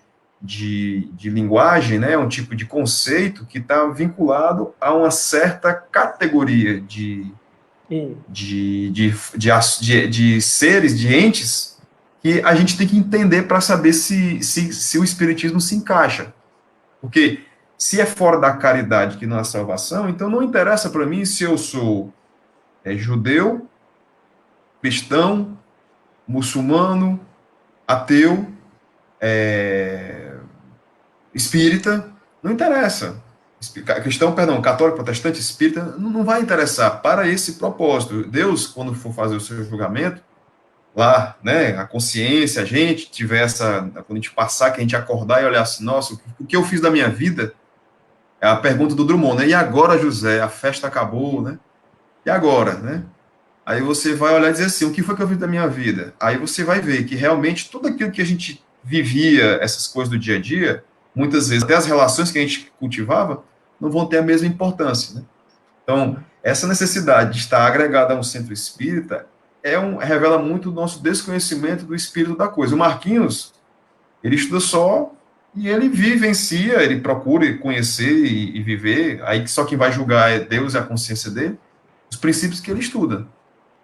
linguagem, né? Um tipo de conceito que está vinculado a uma certa categoria e, de seres, de entes, que a gente tem que entender para saber se o espiritismo se encaixa. Porque se é fora da caridade que não há salvação, então não interessa para mim se eu sou judeu, cristão, muçulmano, ateu, espírita, não interessa. Cristão, perdão, católico, protestante, espírita, não vai interessar para esse propósito. Deus, quando for fazer o seu julgamento, lá, né, a consciência, a gente tiver quando a gente passar, que a gente acordar e olhar assim, nossa, o que eu fiz da minha vida? É a pergunta do Drummond, né? E agora, José, a festa acabou, né? E agora, né? Aí você vai olhar e dizer assim, o que foi que eu fiz da minha vida? Aí você vai ver que realmente tudo aquilo que a gente vivia, essas coisas do dia a dia, muitas vezes até as relações que a gente cultivava, não vão ter a mesma importância, né? Então, essa necessidade de estar agregada a um centro espírita revela muito o nosso desconhecimento do espírito da coisa. O Marquinhos, ele estuda só e ele vivencia, ele procura conhecer e viver, aí só quem vai julgar é Deus e a consciência dele, os princípios que ele estuda.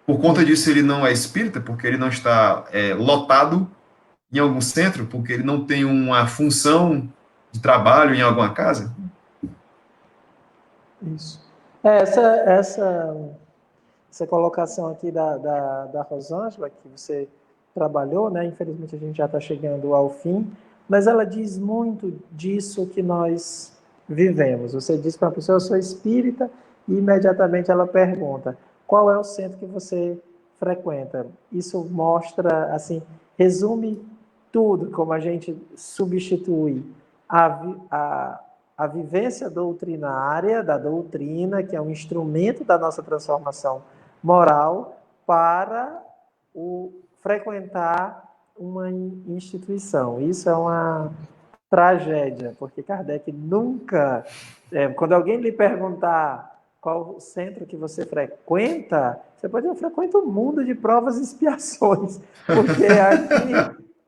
Por conta disso, ele não é espírita, porque ele não está lotado em algum centro, porque ele não tem uma função de trabalho em alguma casa. isso. Essa colocação aqui da Rosângela, que você trabalhou, né? Infelizmente a gente já está chegando ao fim, mas ela diz muito disso que nós vivemos. Você diz para a pessoa, eu sou espírita, e imediatamente ela pergunta, qual é o centro que você frequenta? Isso mostra, assim, resume tudo, como a gente substitui a vivência doutrinária da doutrina, que é um instrumento da nossa transformação moral, para frequentar uma instituição. Isso é uma tragédia, porque Kardec nunca, quando alguém lhe perguntar qual centro que você frequenta, você pode dizer, eu frequento o mundo de provas e expiações, porque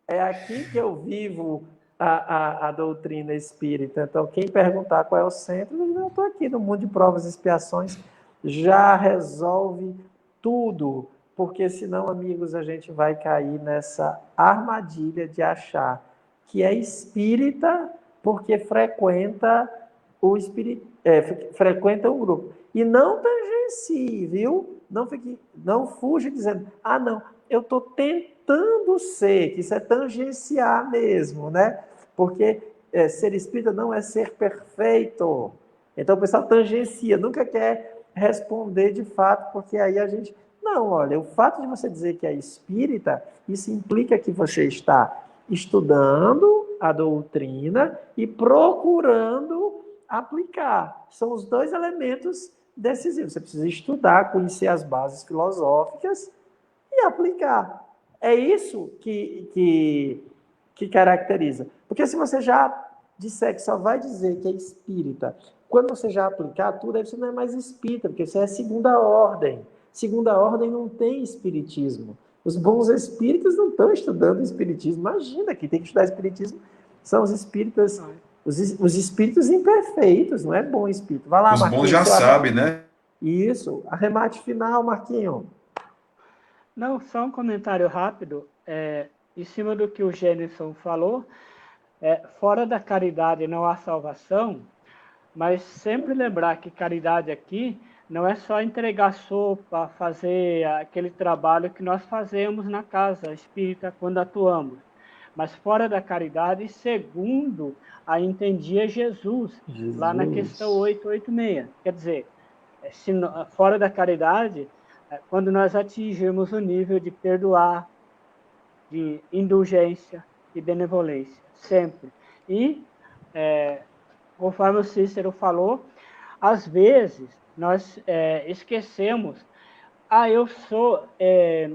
é aqui que eu vivo a doutrina espírita. Então, quem perguntar qual é o centro, eu estou aqui no mundo de provas e expiações, já resolve tudo, porque senão, amigos, a gente vai cair nessa armadilha de achar que é espírita porque frequenta frequenta um grupo. E não tangencie, viu? Não fuja dizendo, não, eu estou tentando ser, que isso é tangenciar mesmo, né? Porque ser espírita não é ser perfeito. Então o pessoal tangencia, nunca quer responder de fato, porque aí a gente... Não, olha, o fato de você dizer que é espírita, isso implica que você está estudando a doutrina e procurando aplicar. São os dois elementos decisivos. Você precisa estudar, conhecer as bases filosóficas e aplicar. É isso que caracteriza. Porque se você já disser que só vai dizer que é espírita, quando você já aplicar tudo, aí você não é mais espírita, porque você é segunda ordem. Segunda ordem não tem espiritismo. Os bons espíritas não estão estudando espiritismo. Imagina que tem que estudar espiritismo. São os espíritas, os espíritos imperfeitos, não é bom espírito. Vai lá, Os Marquinhos. bons já sabem, né? Isso. Arremate final, Marquinho. Não, só um comentário rápido. Em cima do que o Gênison falou, fora da caridade não há salvação, mas sempre lembrar que caridade aqui não é só entregar sopa, fazer aquele trabalho que nós fazemos na casa espírita quando atuamos. Mas fora da caridade, segundo a entendia Jesus, lá na questão 886. Quer dizer, fora da caridade, quando nós atingirmos o nível de perdoar, de indulgência e benevolência, sempre. E, conforme o Cícero falou, às vezes nós esquecemos,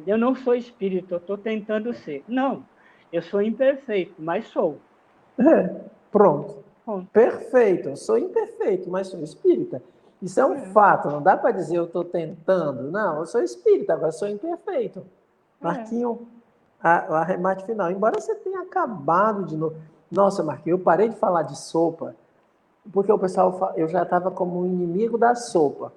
eu não sou espírita, eu estou tentando ser. Não, eu sou imperfeito, mas sou. Pronto. Perfeito, eu sou imperfeito, mas sou espírita. Isso é um fato, não dá para dizer eu estou tentando. Não, eu sou espírita, agora sou imperfeito. Marquinho, o arremate final. Embora você tenha acabado de novo. Nossa, Marquinho, eu parei de falar de sopa, porque o pessoal, eu já estava como inimigo da sopa.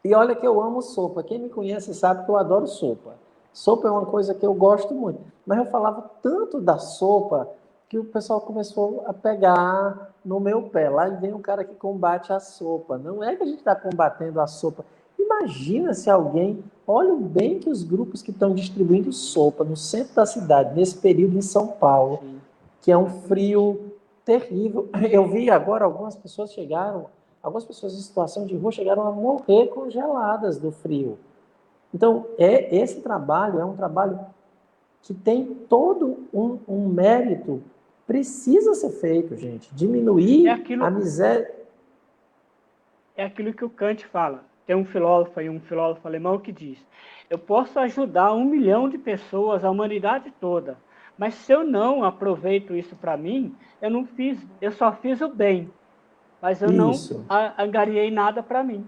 E olha que eu amo sopa. Quem me conhece sabe que eu adoro sopa. Sopa é uma coisa que eu gosto muito. Mas eu falava tanto da sopa que o pessoal começou a pegar no meu pé. Lá vem um cara que combate a sopa. Não é que a gente está combatendo a sopa. Imagina se alguém... Olha o bem que os grupos que estão distribuindo sopa no centro da cidade, nesse período em São Paulo, que é um frio terrível. Eu vi agora algumas pessoas em situação de rua chegaram a morrer congeladas do frio. Então, esse trabalho é um trabalho que tem todo um mérito, precisa ser feito, gente. Diminuir a miséria. É aquilo que o Kant fala. Tem um filósofo alemão que diz: eu posso ajudar 1 milhão de pessoas, a humanidade toda, mas se eu não aproveito isso para mim, eu só fiz o bem, mas eu não angariei nada para mim.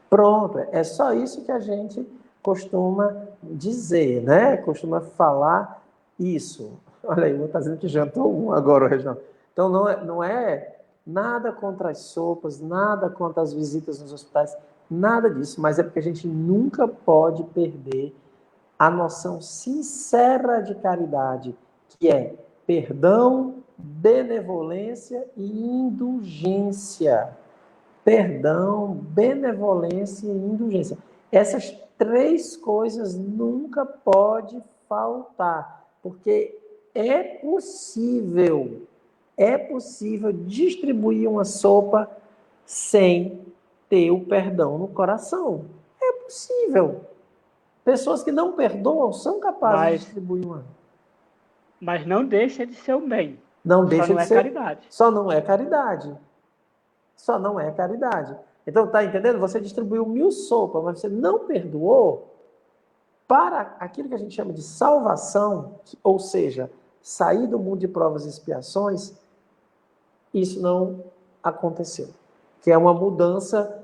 Pronto, é só isso que a gente costuma dizer, né? Costuma falar isso. Olha aí, o está dizendo que jantou um agora, Reginaldo. Então, não é nada contra as sopas, nada contra as visitas nos hospitais, nada disso, mas é porque a gente nunca pode perder a noção sincera de caridade, que é perdão, benevolência e indulgência. Perdão, benevolência e indulgência. Essas 3 coisas nunca pode faltar, porque é possível distribuir uma sopa sem ter o perdão no coração. É possível. Pessoas que não perdoam são capazes de distribuir uma. Mas não deixa de ser um bem. Não deixa de ser caridade. Só não é caridade. Só não é caridade. Então, tá entendendo? Você distribuiu 1000 sopas, mas você não perdoou para aquilo que a gente chama de salvação, ou seja, sair do mundo de provas e expiações, isso não aconteceu. Que é uma mudança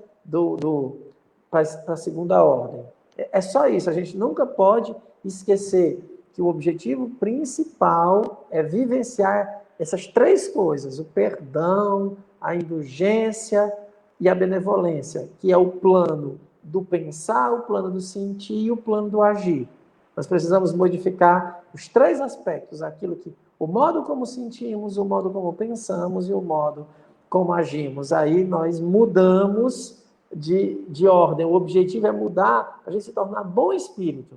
para a segunda ordem. É só isso, a gente nunca pode esquecer que o objetivo principal é vivenciar essas três coisas, o perdão, a indulgência e a benevolência, que é o plano do pensar, o plano do sentir e o plano do agir. Nós precisamos modificar os três aspectos, o modo como sentimos, o modo como pensamos e o modo como agimos. Aí nós mudamos de ordem. O objetivo é mudar, a gente se tornar bom espírito.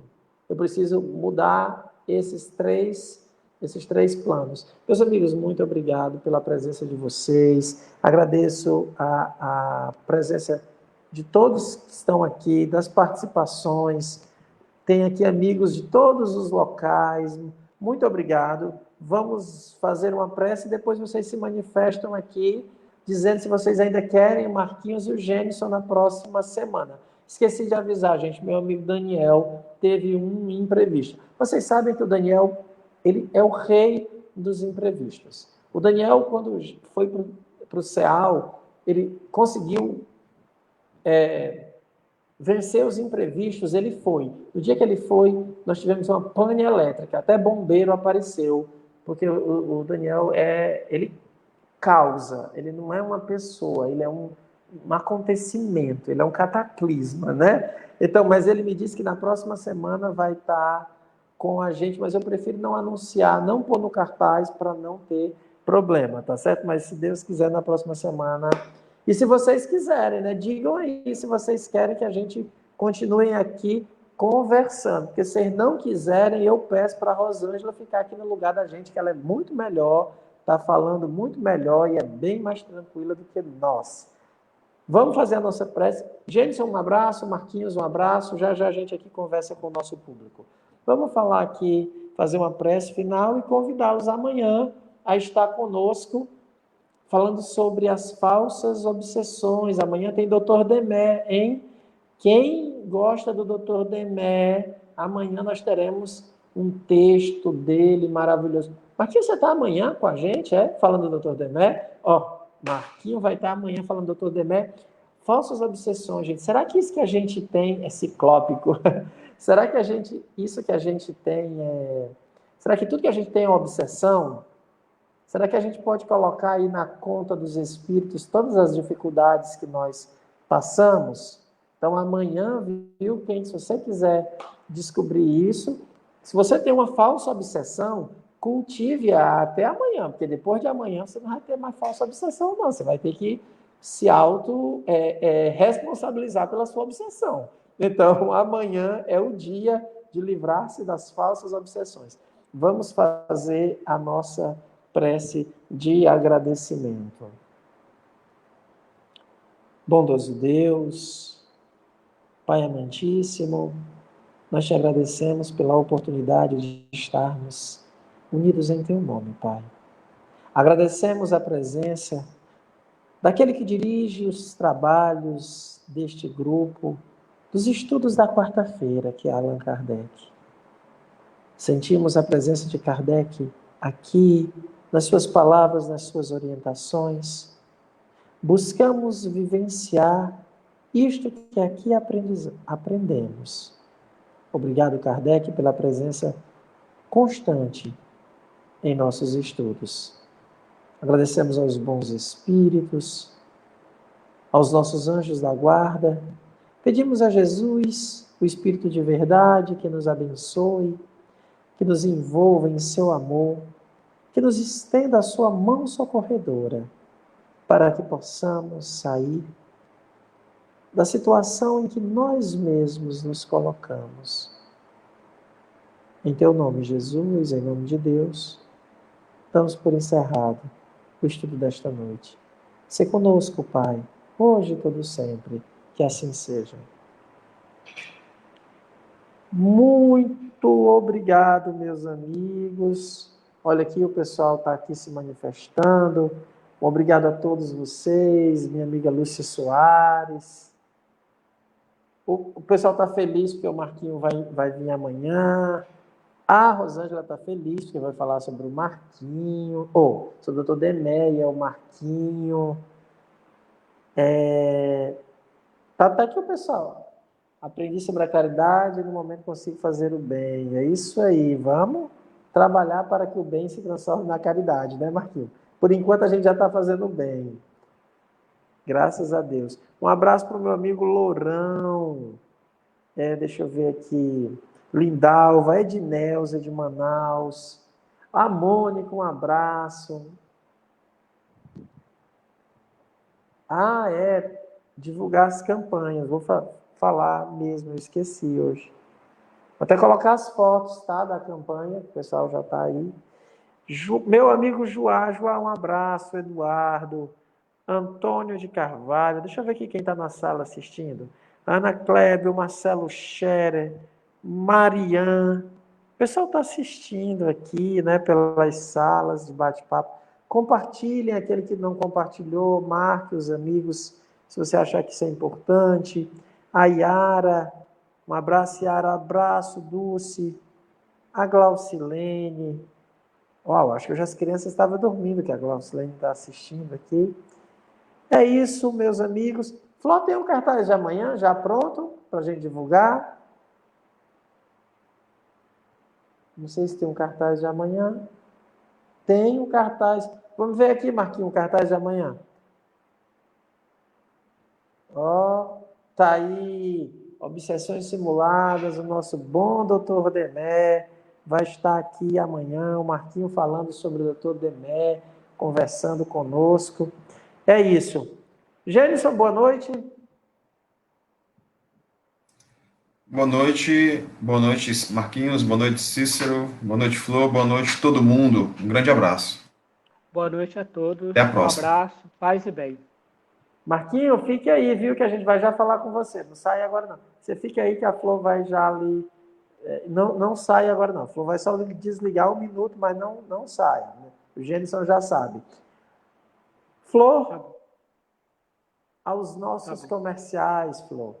Eu preciso mudar esses três planos. Meus amigos, muito obrigado pela presença de vocês. Agradeço a presença de todos que estão aqui, das participações. Tem aqui amigos de todos os locais. Muito obrigado. Vamos fazer uma prece e depois vocês se manifestam aqui, dizendo se vocês ainda querem o Marquinhos e o Gênison na próxima semana. Esqueci de avisar, gente, meu amigo Daniel teve um imprevisto. Vocês sabem que o Daniel, ele é o rei dos imprevistos. O Daniel, quando foi para o CEAL, ele conseguiu vencer os imprevistos, ele foi. No dia que ele foi, nós tivemos uma pane elétrica, até bombeiro apareceu, porque o Daniel, ele causa, ele não é uma pessoa, ele é um acontecimento, ele é um cataclisma, né? Então, mas ele me disse que na próxima semana vai estar com a gente, mas eu prefiro não anunciar, não pôr no cartaz para não ter problema, tá certo? Mas se Deus quiser, na próxima semana. E se vocês quiserem, né? Digam aí se vocês querem que a gente continue aqui conversando, porque se vocês não quiserem, eu peço para a Rosângela ficar aqui no lugar da gente, que ela é muito melhor, está falando muito melhor e é bem mais tranquila do que nós. Vamos fazer a nossa prece. Gênison, um abraço. Marquinhos, um abraço. Já já a gente aqui conversa com o nosso público. Vamos falar aqui, fazer uma prece final e convidá-los amanhã a estar conosco, falando sobre as falsas obsessões. Amanhã tem Dr. Demé, hein? Quem gosta do Dr. Demé, amanhã nós teremos um texto dele maravilhoso. Marquinhos, você está amanhã com a gente, falando do Dr. Demé? Marquinhos vai estar amanhã falando do Dr. Demé. Falsas obsessões, gente. Será que isso que a gente tem é ciclópico? Será que isso que a gente tem Será que tudo que a gente tem é uma obsessão? Será que a gente pode colocar aí na conta dos espíritos todas as dificuldades que nós passamos? Então, amanhã, viu, se você quiser descobrir isso, se você tem uma falsa obsessão, cultive-a até amanhã, porque depois de amanhã você não vai ter mais falsa obsessão, não. Você vai ter que se responsabilizar pela sua obsessão. Então, amanhã é o dia de livrar-se das falsas obsessões. Vamos fazer a nossa prece de agradecimento. Bondoso Deus, Pai amantíssimo, nós te agradecemos pela oportunidade de estarmos unidos em teu nome, Pai. Agradecemos a presença daquele que dirige os trabalhos deste grupo, dos estudos da quarta-feira, que é Allan Kardec. Sentimos a presença de Kardec aqui, nas suas palavras, nas suas orientações. Buscamos vivenciar isto que aqui aprendemos. Obrigado, Kardec, pela presença constante em nossos estudos. Agradecemos aos bons espíritos, aos nossos anjos da guarda. Pedimos a Jesus, o Espírito de verdade, que nos abençoe, que nos envolva em seu amor, que nos estenda a sua mão socorredora, para que possamos sair da situação em que nós mesmos nos colocamos. Em teu nome, Jesus, em nome de Deus, damos por encerrado o estudo desta noite. Se conosco, Pai, hoje e todo sempre, que assim seja. Muito obrigado, meus amigos. Olha aqui, o pessoal está aqui se manifestando. Obrigado a todos vocês, minha amiga Lúcia Soares. O pessoal está feliz porque o Marquinho vai vir amanhã. A Rosângela está feliz porque vai falar sobre o Marquinho, sobre o Dr. Demé e o Marquinho. Tá até aqui o pessoal. Aprendi sobre a caridade e no momento consigo fazer o bem. É isso aí. Vamos trabalhar para que o bem se transforme na caridade, né, Marquinhos? Por enquanto a gente já está fazendo o bem. Graças a Deus. Um abraço para o meu amigo Lourão. Deixa eu ver aqui. Lindalva, Edneuza de Manaus. A Mônica, um abraço. Divulgar as campanhas. Vou falar mesmo, eu esqueci hoje. Vou até colocar as fotos, tá, da campanha, o pessoal já está aí. Meu amigo Joá, um abraço, Eduardo. Antônio de Carvalho, deixa eu ver aqui quem está na sala assistindo. Ana Clébio, Marcelo Scherer, Marian. O pessoal está assistindo aqui, né, pelas salas de bate-papo. Compartilhem aquele que não compartilhou, marque os amigos, se você achar que isso é importante. A Yara, um abraço, Yara, abraço, Dulce. A Glaucilene. Uau, acho que hoje as crianças estavam dormindo, que a Glaucilene está assistindo aqui. É isso, meus amigos. Flor, tem um cartaz de amanhã já pronto para a gente divulgar? Não sei se tem um cartaz de amanhã. Tem um cartaz. Vamos ver aqui, Marquinhos, um cartaz de amanhã. Ó, tá aí. Obsessões Simuladas, o nosso bom doutor Demé vai estar aqui amanhã. O Marquinhos falando sobre o doutor Demé, conversando conosco. É isso. Gênison, boa noite. Boa noite, Marquinhos, boa noite, Cícero, boa noite, Flor, boa noite, todo mundo. Um grande abraço. Boa noite a todos. Até a Um próxima. abraço, paz e bem. Marquinho, fique aí, viu, que a gente vai já falar com você. Não sai agora, não. Você fica aí que a Flor vai já ali. Não sai agora, não. A Flor vai só desligar um minuto, mas não sai. Né? O Gênison já sabe. Flor, aos nossos comerciais, Flor.